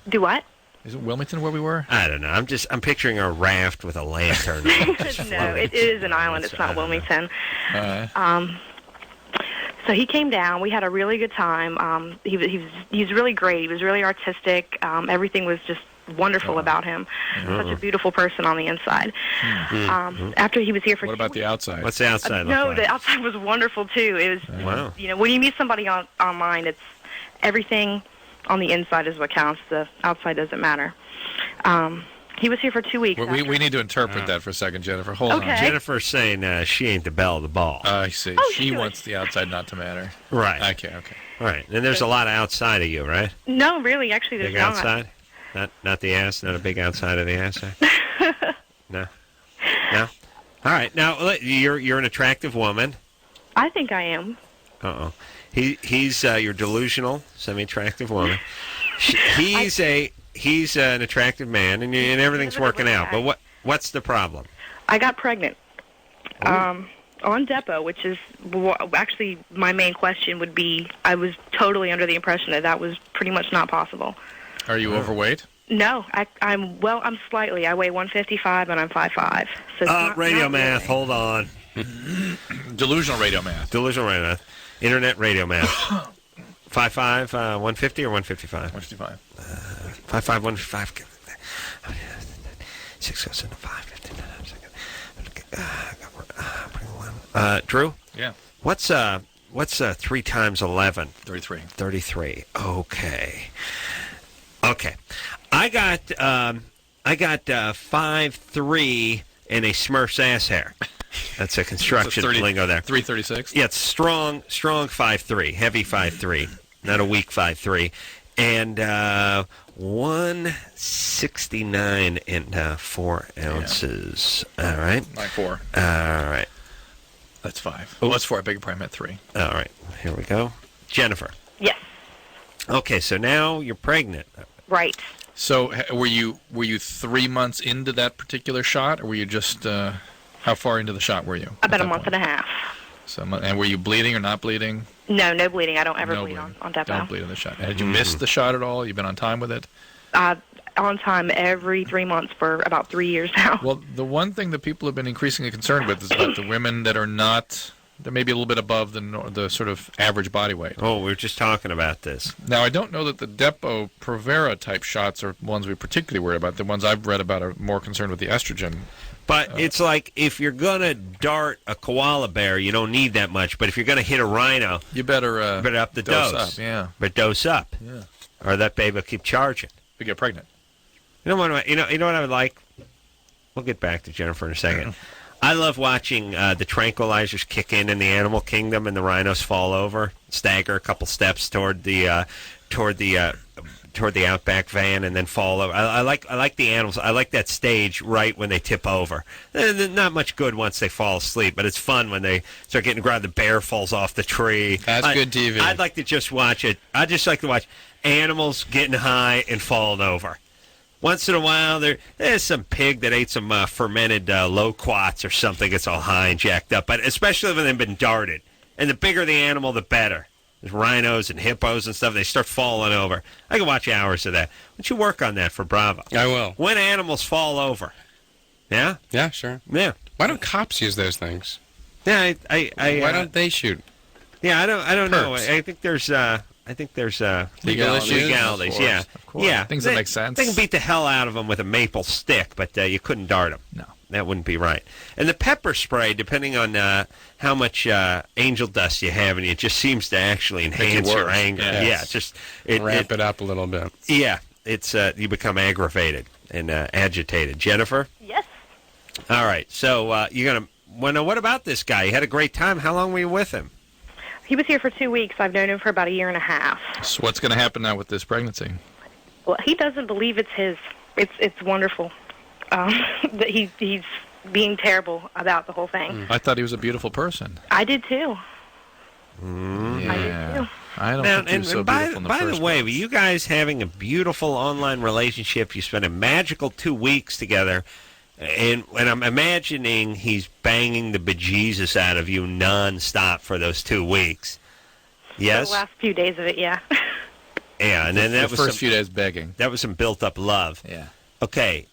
Do what? Is it Wilmington where we were? I don't know. I'm picturing a raft with a lantern. No, it is an island. It's not Wilmington. So he came down. We had a really good time. He was really great. He was really artistic. Everything was just wonderful about him. Such a beautiful person on the inside. After he was here for what about the outside? What's the outside no, look like? the outside was wonderful too. It was wow. You know, when you meet somebody online, it's everything on the inside is what counts. The outside doesn't matter. He was here for 2 weeks. We need to interpret that for a second, Jennifer. Hold on. Jennifer's saying she ain't the belle of the ball. I see. She wants the outside not to matter. Right. Okay. Right. And there's a lot of outside of you, right? No, really, actually, there's big not. outside? Not the ass? Not a big outside of the ass? No? All right. Now, you're an attractive woman. I think I am. Uh-oh. He's your delusional, semi-attractive woman. He's an attractive man, and everything's working out. But what's the problem? I got pregnant on Depot, which is actually my main question would be. I was totally under the impression that was pretty much not possible. Are you overweight? No, I'm slightly. I weigh 155 and I'm 5'5". So radio math. Hold on. Delusional radio math. Delusional radio math. Internet radio math. 5'5", 150 or 155? 155. 5'5", 155. 6, 7, 5, 15. Drew? Yeah. What's 3 times 11? 33. 33. Okay. I got 5'3" and a Smurf's ass hair. That's a construction lingo there. 336. Yeah, it's strong 5'3", heavy 5'3", not a weak 5'3", and 169 and 4 ounces. Yeah. All right. 9'4". All right. That's 5. Oh, that's 4. I beg your pardon. I meant 3. All right. Here we go. Jennifer. Yes. Okay, so now you're pregnant. Right. So were you 3 months into that particular shot, or were you just how far into the shot were you? About a month and a half. So, and were you bleeding or not bleeding? No bleeding. I don't ever bleed on Depot. Don't bleed on the shot. Had you missed the shot at all? You've been on time with it? On time every 3 months for about 3 years now. Well, the one thing that people have been increasingly concerned with is about the women that are not. They're maybe a little bit above the sort of average body weight. Oh, we were just talking about this. Now, I don't know that the Depo Provera type shots are ones we particularly worry about. The ones I've read about are more concerned with the estrogen. But it's like if you're going to dart a koala bear, you don't need that much. But if you're going to hit a rhino, you better up the dose. Up, yeah. But dose up. Yeah. Or that baby will keep charging. We get pregnant. You know what I would like? We'll get back to Jennifer in a second. Yeah. I love watching the tranquilizers kick in the animal kingdom and the rhinos fall over, stagger a couple steps toward the outback van and then fall over. I like the animals. I like that stage right when they tip over. They're not much good once they fall asleep, but it's fun when they start getting grabbed. The bear falls off the tree. That's good TV. I'd like to just watch it. I'd just like to watch animals getting high and falling over. Once in a while, there's some pig that ate some fermented loquats or something gets all high and jacked up. But especially when they've been darted. And the bigger the animal, the better. There's rhinos and hippos and stuff. They start falling over. I can watch hours of that. Why don't you work on that for Bravo? I will. When animals fall over. Yeah? Yeah, sure. Yeah. Why don't cops use those things? Yeah, Why don't they shoot? Yeah, I don't know. I think there's I think there's Legal issues? legalities. Yeah, Of course. yeah. Things that make sense. They can beat the hell out of them with a maple stick, but you couldn't dart them. No. That wouldn't be right. And the pepper spray, depending on how much angel dust you have, and it just seems to actually enhance your anger. Yes. Yeah, just Ramp it up a little bit. Yeah, it's you become aggravated and agitated. Jennifer? Yes. All right, so you're going to... Well, what about this guy? You had a great time. How long were you with him? He was here for 2 weeks. I've known him for about a year and a half. So what's going to happen now with this pregnancy? Well, he doesn't believe it's his. It's wonderful that he's being terrible about the whole thing. I thought he was a beautiful person. I did too. Yeah. I don't Now, think he was so by beautiful in the the first way, place. were you guys having a beautiful online relationship? You spent a magical 2 weeks together, and I'm imagining he's banging the bejesus out of you nonstop for those 2 weeks. Yes? For the last few days of it, yeah. Yeah, and then the that was first few days begging. That was some built-up love. Yeah. Okay,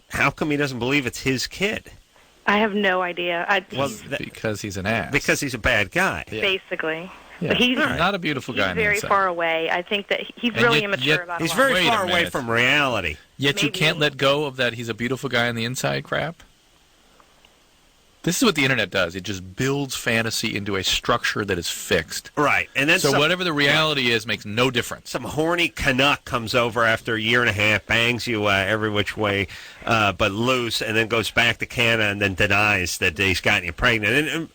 how come he doesn't believe it's his kid? I have no idea. Because he's an ass. Because he's a bad guy. Basically. Yeah. But he's not a beautiful guy. He's very far away. I think that he's And really yet- immature yet- about He's a lot. very Wait a far away minute. from reality. Yet you Maybe. can't let go of that he's a beautiful guy on the inside crap? This is what the internet does. It just builds fantasy into a structure that is fixed. Right, and then So some- whatever the reality is makes no difference. Some horny Canuck comes over after a year and a half, bangs you every which way but loose, and then goes back to Canada and then denies that he's gotten you pregnant.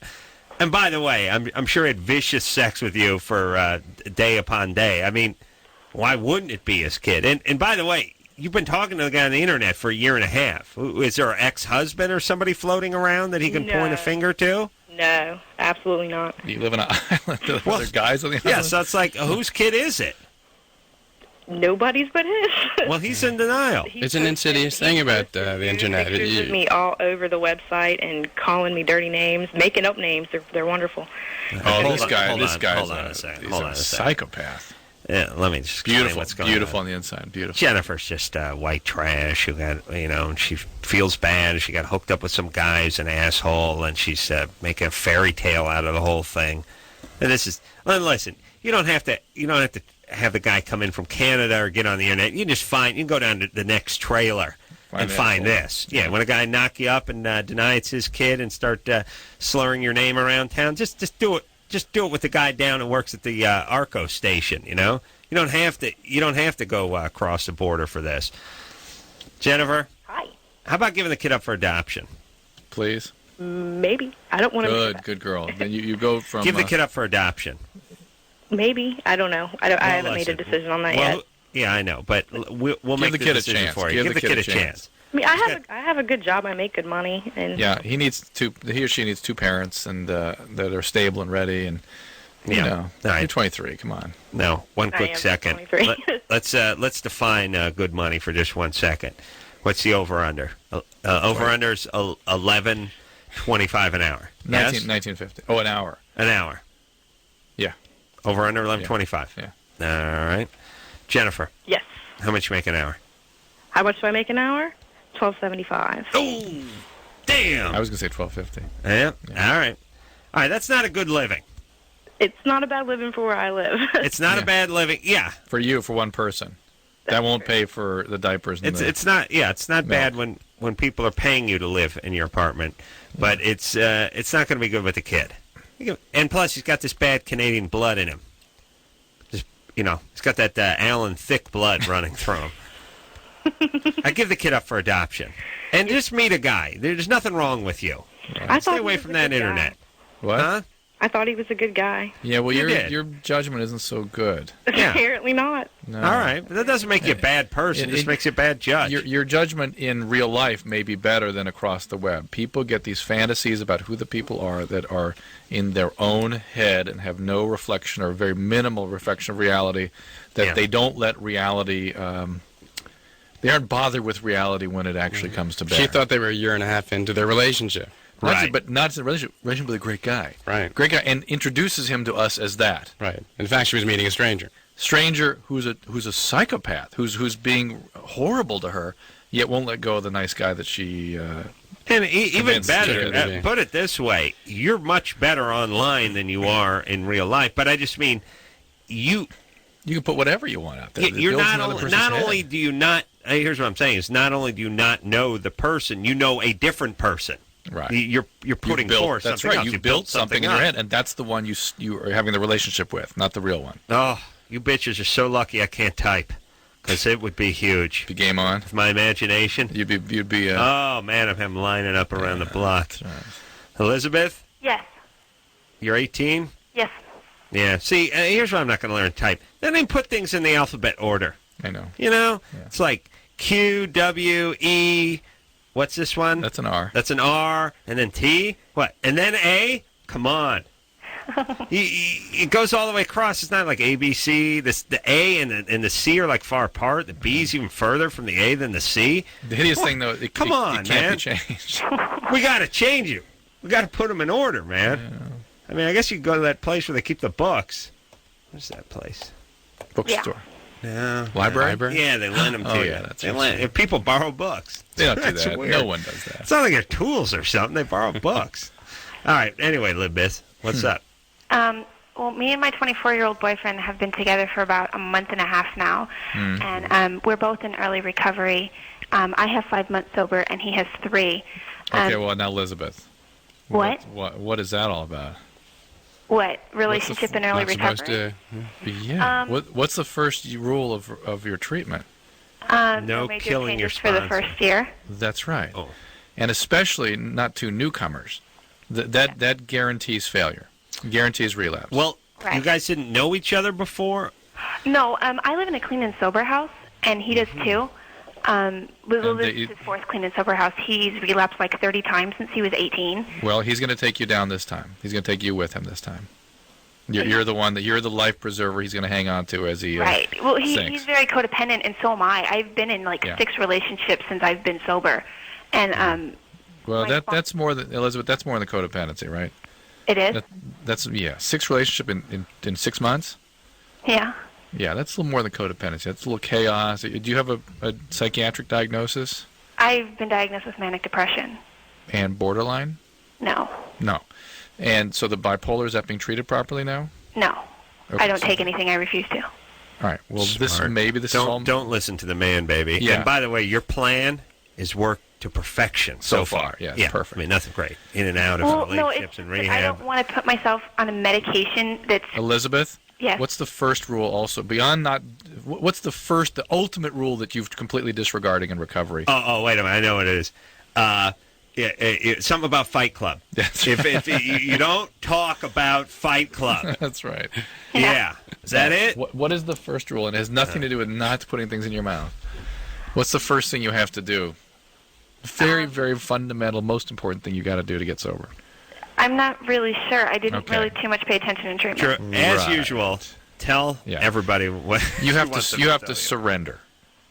And by the way, I'm sure he had vicious sex with you for day upon day. I mean, why wouldn't it be his kid? And by the way, you've been talking to the guy on the internet for a year and a half. Is there an ex-husband or somebody floating around that he can point a finger to? No, absolutely not. You live on an island. Are there guys on the island? Yeah, so it's like, whose kid is it? Nobody's but his. Well, he's in denial. It's an insidious thing about the internet. Pictures of me all over the website and calling me dirty names, making up names. They're wonderful. Oh, this guy. Hold This on, guy's hold on a second. he's Hold a on a second. psychopath. Yeah, let me just explain Beautiful, what's going beautiful on. on the inside. Beautiful. Jennifer's just white trash who got, and she feels bad. She got hooked up with some guy who's an asshole, and she's making a fairy tale out of the whole thing. And this is, listen, you don't have to have the guy come in from Canada or get on the internet. You can just you can go down to the next trailer and find this. Yeah, when a guy knock you up and deny it's his kid and start slurring your name around town, just do it. Just do it with the guy down who works at the Arco station. You don't have to go across the border for this. Jennifer, Hi. how about giving the kid up for adoption? Please. Maybe. I don't want to. Good girl. Then you go from Give the kid up for adoption. Maybe. I don't know. I haven't made a decision on that yet. Yeah, I know, but we'll make the the kid a decision chance. for you. Give the kid a chance. I mean, I have a good job. I make good money, and Yeah, he or she needs two parents and that are stable and ready. And you know, All right. you're 23. Come on. No, one I quick am second. 23. Let's define good money for just 1 second. What's the over under? Over under's 11.25 an hour. Yes? 1950. Oh, an hour. An hour. Yeah. Over under 11.25. Yeah. All right. Jennifer. Yes. How much you make an hour? How much do I make an hour? $12.75. Oh, damn. I was gonna say 12.50. Yeah. All right. That's not a good living. It's not a bad living for where I live. It's not a bad living. Yeah. For you, for one person. That won't pay for the diapers. And It's not. Yeah. It's not bad when people are paying you to live in your apartment, but it's not going to be good with the kid. And plus, he's got this bad Canadian blood in him. Just he's got that Alan Thicke blood running through him. I give the kid up for adoption, and just meet a guy. There's nothing wrong with you. Stay away from that internet. What? Huh? I thought he was a good guy. Yeah, well, You did. your judgment isn't so good. Yeah. Apparently not. No. All right, but that doesn't make you a bad person. It just makes you a bad judge. Your judgment in real life may be better than across the web. People get these fantasies about who the people are that are in their own head and have no reflection or very minimal reflection of reality, that they don't let reality... they aren't bothered with reality when it actually comes to bear. She thought they were a year and a half into their relationship. Right. But not in a relationship with a great guy. Right. Great guy, and introduces him to us as that. Right. In fact, she was meeting a stranger. Stranger who's a psychopath, who's being horrible to her, yet won't let go of the nice guy that she... And even better, Yeah. put it this way, you're much better online than you are in real life. But I just mean, You can put whatever you want out there. You're not only do you not. Here's what I'm saying: is not only do you not know the person, you know a different person. Right. You're putting forth something. That's right. Else. You built something in your head, and that's the one you are having the relationship with, not the real one. Oh, you bitches are so lucky I can't type, because it would be huge. Be game on. With my imagination. You'd be. Oh man, I'm having lining up around the block. That's right. Elizabeth, Yes. you're 18. Yes. Yeah. See, here's why I'm not going to learn to type. They didn't put things in the alphabet order. I know. You know, it's like Q, W, E. What's this one? That's an R. That's an R, and then T. What? And then A. Come on. It goes all the way across. It's not like A, B, C. The A and the C are like far apart. The B is even further from the A than the C. The hideous thing, though, it can't be changed. We got to change you. We got to put them in order, man. Yeah. I mean, I guess you could go to that place where they keep the books. Where's that place? Bookstore. Yeah. Library? Yeah, they lend them to you. Yeah, that's if people borrow books. They don't do that. Weird. No one does that. It's not like they're tools or something. They borrow books. All right. Anyway, Liz, what's up? Well, me and my 24-year-old boyfriend have been together for about a month and a half now, and we're both in early recovery. I have 5 months sober, and he has 3. Okay, well, now, Elizabeth. What? What is that all about? What? Relationship and early recovery? Yeah. What's the first rule of your treatment? No major killing your changes for the first year. That's right. Oh. And especially not to newcomers. That guarantees failure. Guarantees relapse. Well, Right. you guys didn't know each other before? No, I live in a clean and sober house, and he does too. This is his 4th clean and sober house. He's relapsed like 30 times since he was 18. Well, he's going to take you down this time. He's going to take you with him this time. You're the one you're the life preserver he's going to hang on to as he right. Well, sinks. he's very codependent, and so am I. I've been in 6 relationships since I've been sober, and well, that's more than Elizabeth. That's more than codependency, right? It is. That's 6 relationship in 6 months. Yeah. Yeah, that's a little more than codependency. That's a little chaos. Do you have a psychiatric diagnosis? I've been diagnosed with manic depression. And borderline? No. No. And so the bipolar, is that being treated properly now? No. Okay, I don't take anything. I refuse to. All right. Well, Smart. Don't listen to the man, baby. Yeah. And by the way, your plan is worked to perfection so far. Yeah, perfect. I mean, nothing great. In and out of relationships and rehab. I don't want to put myself on a medication that's... Elizabeth? Yes. What's the first rule also? What's the ultimate rule that you've completely disregarding in recovery? Oh, wait a minute. I know what it is. Something about Fight Club. If you don't talk about Fight Club. That's right. Yeah. Is that it? What is the first rule? And it has nothing to do with not putting things in your mouth. What's the first thing you have to do? Very, very fundamental, most important thing you got to do to get sober. I'm not really sure. I didn't really too much pay attention in treatment. Sure. As usual, tell everybody what you have to surrender,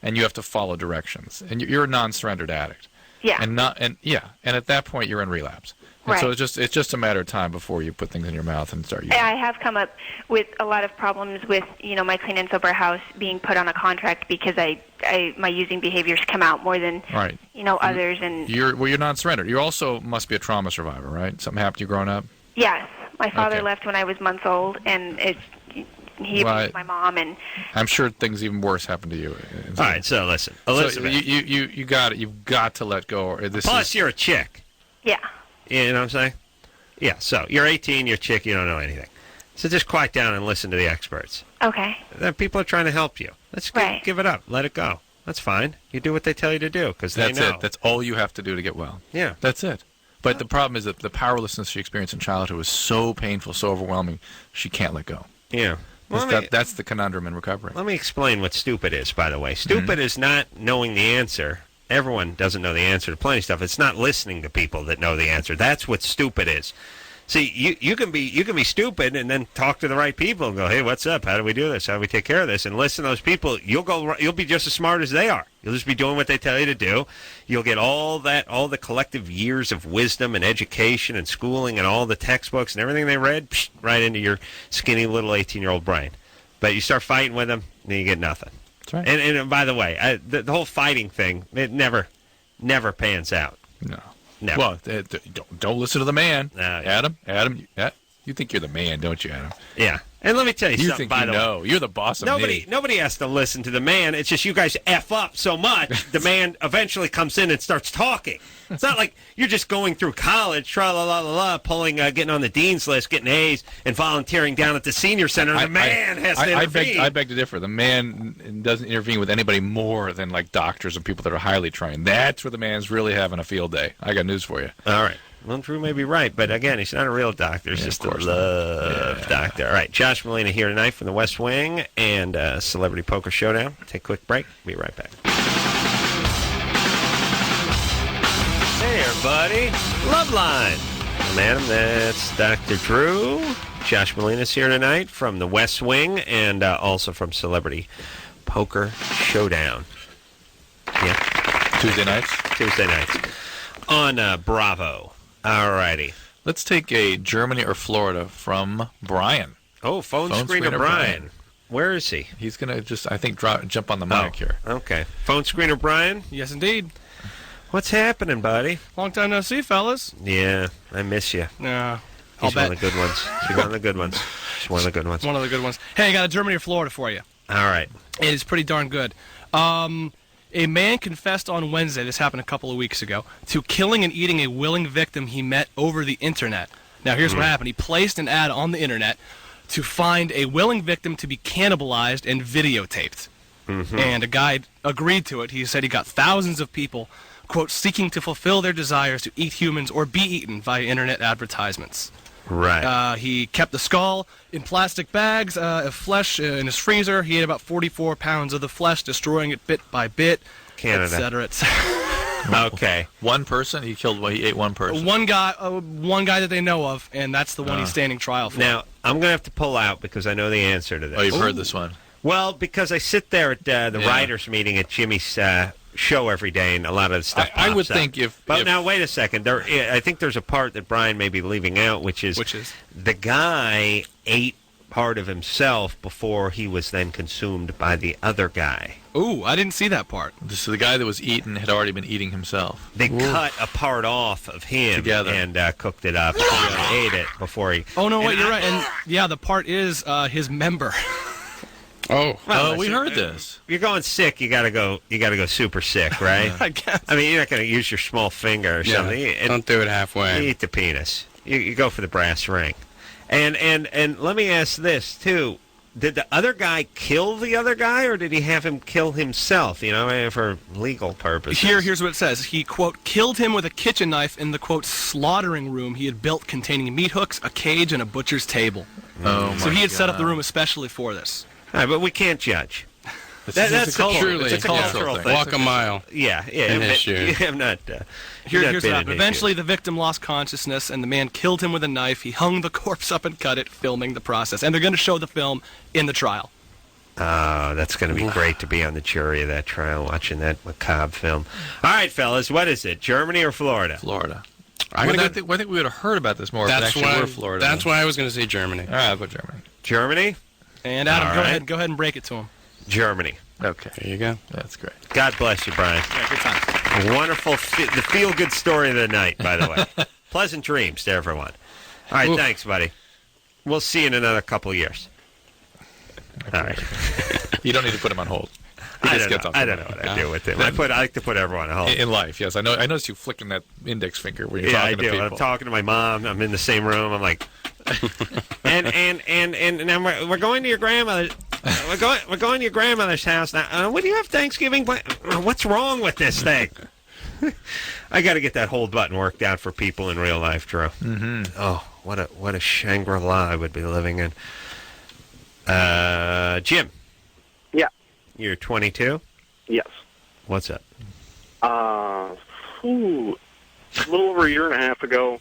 and you have to follow directions. And you're a non-surrendered addict. Yeah. And at that point you're in relapse. And right. So it's just a matter of time before you put things in your mouth and start using. I have come up with a lot of problems with my clean and sober house being put on a contract because my using behaviors come out more than right. Others, and you're non-surrendered. You also must be a trauma survivor, right? Something happened to you growing up? Yes, my father left when I was months old, and he abused my mom, and I'm sure things even worse happened to you. All right, so listen, Elizabeth, so you got it. You've got to let go. Plus, you're a chick. Yeah. You know what I'm saying? Yeah. So you're 18, you're a chick, you don't know anything. So just quiet down and listen to the experts. Okay. People are trying to help you. Let's give it up. Let it go. That's fine. You do what they tell you to do because they know. That's it. That's all you have to do to get well. Yeah. That's it. But the problem is that the powerlessness she experienced in childhood was so painful, so overwhelming, she can't let go. Yeah. That's the conundrum in recovery. Let me explain what stupid is, by the way. Stupid is not knowing the answer. Everyone doesn't know the answer to plenty of stuff. It's not listening to people that know the answer. That's what stupid is. See, you can be stupid and then talk to the right people and go, hey, what's up? How do we do this? How do we take care of this? And listen to those people. You'll be just as smart as they are. You'll just be doing what they tell you to do. You'll get all the collective years of wisdom and education and schooling and all the textbooks and everything they read right into your skinny little 18-year-old brain. But you start fighting with them, and you get nothing. That's right. And by the way, the whole fighting thing, it never pans out. No. Never. Well, don't listen to the man. Yeah. Adam, you think you're the man, don't you, Adam? Yeah. And let me tell you, You something, think by you the know. way. You're the boss of me. Nobody has to listen to the man. It's just you guys F up so much, the man eventually comes in and starts talking. It's not like you're just going through college, tra-la-la-la-la, getting on the dean's list, getting A's, and volunteering down at the senior center. The man has to intervene. I beg to differ. The man doesn't intervene with anybody more than like doctors and people that are highly trained. That's where the man's really having a field day. I got news for you. All right. Well, Drew may be right, but again, he's not a real doctor. He's just a love doctor. All right, Josh Malina here tonight from the West Wing and Celebrity Poker Showdown. Take a quick break. Be right back. Hey, everybody. Loveline. I'm Adam. That's Dr. Drew. Josh Malina's here tonight from the West Wing and also from Celebrity Poker Showdown. Yeah. Tuesday nights on Bravo. All righty. Let's take a Germany or Florida from Brian. Oh, phone screener Brian. Where is he? He's going to just, I think, jump on the mic here. Okay. Phone screener Brian? Yes, indeed. What's happening, buddy? Long time no see, fellas. Yeah, I miss you. Yeah. He's one of the good ones. He's one of the good ones. He's one of the good ones. One of the good ones. Hey, I got a Germany or Florida for you. All right. It is pretty darn good. A man confessed on Wednesday, this happened a couple of weeks ago, to killing and eating a willing victim he met over the internet. Now, here's what happened. He placed an ad on the internet to find a willing victim to be cannibalized and videotaped. Mm-hmm. And a guy agreed to it. He said he got thousands of people, quote, seeking to fulfill their desires to eat humans or be eaten via internet advertisements. Right. He kept the skull in plastic bags of flesh in his freezer. He ate about 44 pounds of the flesh, destroying it bit by bit, Canada. et cetera, et cetera. Okay. One person? He ate one person? One guy that they know of, and that's the one he's standing trial for. Now, I'm going to have to pull out because I know the answer to this. Oh, you've heard this one? Well, because I sit there at the writers' meeting at Jimmy's show every day, and a lot of the stuff I would pops up. think if... But now, wait a second. I think there's a part that Brian may be leaving out, which is the guy ate part of himself before he was then consumed by the other guy. Ooh, I didn't see that part. So the guy that was eaten had already been eating himself. They cut a part off of him together and cooked it up and ate it before he... Oh, no, wait, you're right. And, yeah, the part is his member. Well, we heard this. You're going sick. You gotta go super sick, right? I guess. I mean, you're not gonna use your small finger or something. Don't do it halfway. You eat the penis. You go for the brass ring. And let me ask this too: did the other guy kill the other guy, or did he have him kill himself? You know, for legal purposes. Here's what it says. He, quote, killed him with a kitchen knife in the, quote, slaughtering room he had built containing meat hooks, a cage, and a butcher's table. So he had set up the room especially for this. All right, but we can't judge. That's a cultural thing. Walk a mile. Yeah. In his shoes. I'm not. Here's what happened. Eventually, the victim lost consciousness, and the man killed him with a knife. He hung the corpse up and cut it, filming the process. And they're going to show the film in the trial. Oh, that's going to be great to be on the jury of that trial, watching that macabre film. All right, fellas, what is it? Germany or Florida? Florida. I think we would have heard about this more if it actually were Florida. That's why I was going to say Germany. All right, I'll go Germany. Germany? And Adam, go ahead and break it to him. Germany. Okay. There you go. That's great. God bless you, Brian. Yeah, good time. A wonderful, the feel-good story of the night, by the way. Pleasant dreams to everyone. All right, thanks, buddy. We'll see you in another couple of years. All right. You don't need to put him on hold. I don't know what I do with him. I like to put everyone on hold. In life, yes. I know. I noticed you flicking that index finger when you're talking to people. I'm talking to my mom. I'm in the same room. I'm like, and now we're going to your grandmother's. We're going to your grandmother's house now. What do you have Thanksgiving? What's wrong with this thing? I got to get that hold button worked out for people in real life, Drew. Mm-hmm. Oh, what a Shangri-La I would be living in. Jim. Yeah. You're 22? Yes. What's up? A little over a year and a half ago,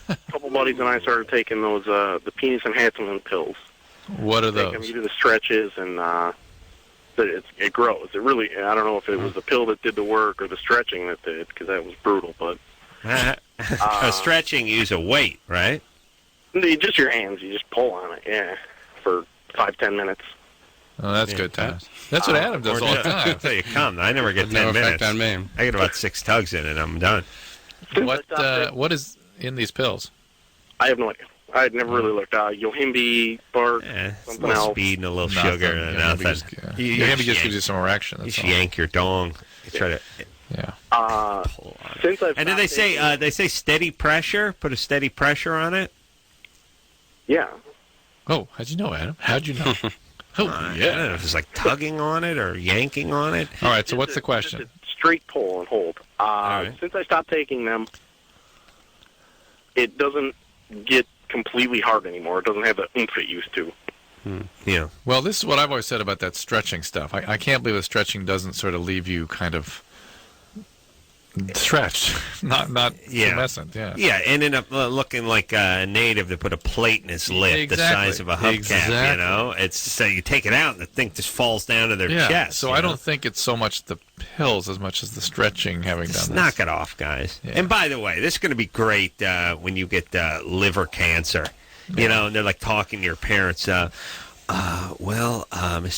a couple buddies and I started taking those the penis enhancement pills. What are those? You do the stretches and it grows. It really, I don't know if it was the pill that did the work or the stretching that did, because that was brutal. But stretching, you use a weight, right? Just your hands. You just pull on it, for 5-10 minutes. Oh, that's good times. That's what Adam does all the time. Until you come. I never get 10 minutes. On me. I get about 6 tugs in and I'm done. What is in these pills? I have no idea. I'd never really looked. Yohimbe, bark, something else. Speed and a little sugar and nothing. Yohimbe just gives you some erection. You should yank your dong. You try to. Yeah. Since I've and then they say steady pressure. Put a steady pressure on it. Yeah. Oh, how'd you know, Adam? How'd you know? I don't know if it's like tugging on it or yanking on it. All right, so what's the question? Just a straight pull and hold. Since I stopped taking them, it doesn't get completely hard anymore. It doesn't have the oomph it used to. Yeah. Well, this is what I've always said about that stretching stuff. I can't believe that stretching doesn't sort of leave you kind of stretched, not tumescent. Yeah. Yeah, and end up looking like a native that put a plate in his lip the size of a hubcap. You know, it's so you take it out and the thing just falls down to their chest. So I don't think it's so much the pills as much as the stretching. Having done this, knock it off, guys. Yeah. And by the way, this is going to be great when you get liver cancer. You know, and they're like talking to your parents. Mr.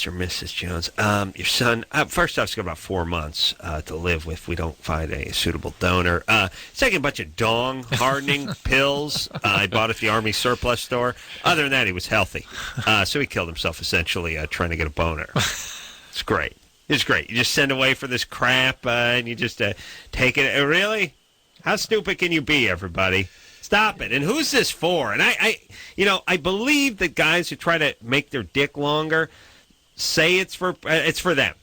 and Mrs. Jones, your son, first off, it's got about 4 months to live if we don't find a suitable donor. He's taking a bunch of dong hardening pills I bought at the Army surplus store. Other than that, he was healthy. So he killed himself, essentially, trying to get a boner. It's great. It's great. You just send away for this crap, and you just take it. Really? How stupid can you be, everybody? Stop it. And who's this for? And I believe that guys who try to make their dick longer say it's for them.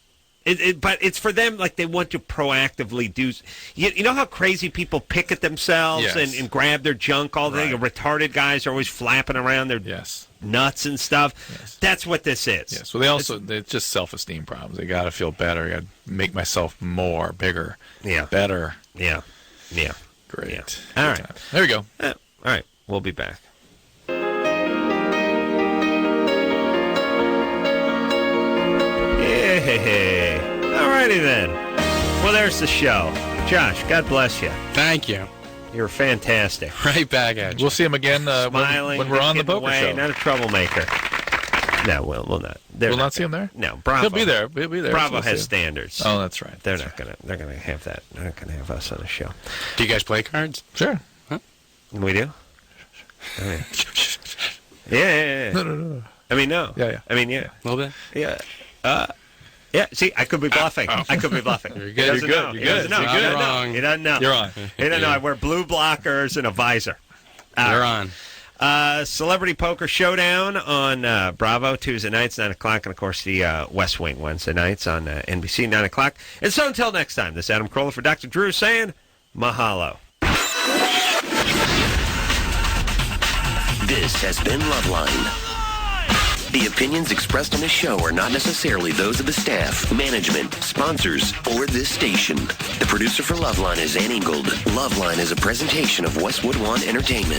But it's for them like they want to proactively do. You know how crazy people pick at themselves and grab their junk all day? Right. Retarded guys are always flapping around their nuts and stuff. Yes. That's what this is. Yes. Well, it's just self-esteem problems. They got to feel better. I got to make myself more, bigger, better. Yeah. Yeah. Great. Yeah. All right. There we go. All right. We'll be back. Hey. All righty then. Well, there's the show. Josh, God bless you. Thank you. You're fantastic. Right back at you. We'll see him again Smiling, when we're on the poker show. Not a troublemaker. No, we'll not. We'll not see him there? No, Bravo. He'll be there. Bravo has standards. Oh, that's right. They're not gonna have that. They're not gonna have us on the show. Do you guys play cards? Sure. Huh? We do. Yeah. No. I mean, no. Yeah. I mean, yeah. A little bit? Yeah. Yeah, see, I could be bluffing. I could be bluffing. You're good. He doesn't know. He doesn't know. You're on. He doesn't know. I wear blue blockers and a visor. You're on. Celebrity Poker Showdown on Bravo Tuesday nights, 9 o'clock, and, of course, the West Wing Wednesday nights on NBC, 9 o'clock. And so until next time, this is Adam Carolla for Dr. Drew saying mahalo. This has been Loveline. The opinions expressed on this show are not necessarily those of the staff, management, sponsors, or this station. The producer for Loveline is Ann Ingold. Loveline is a presentation of Westwood One Entertainment.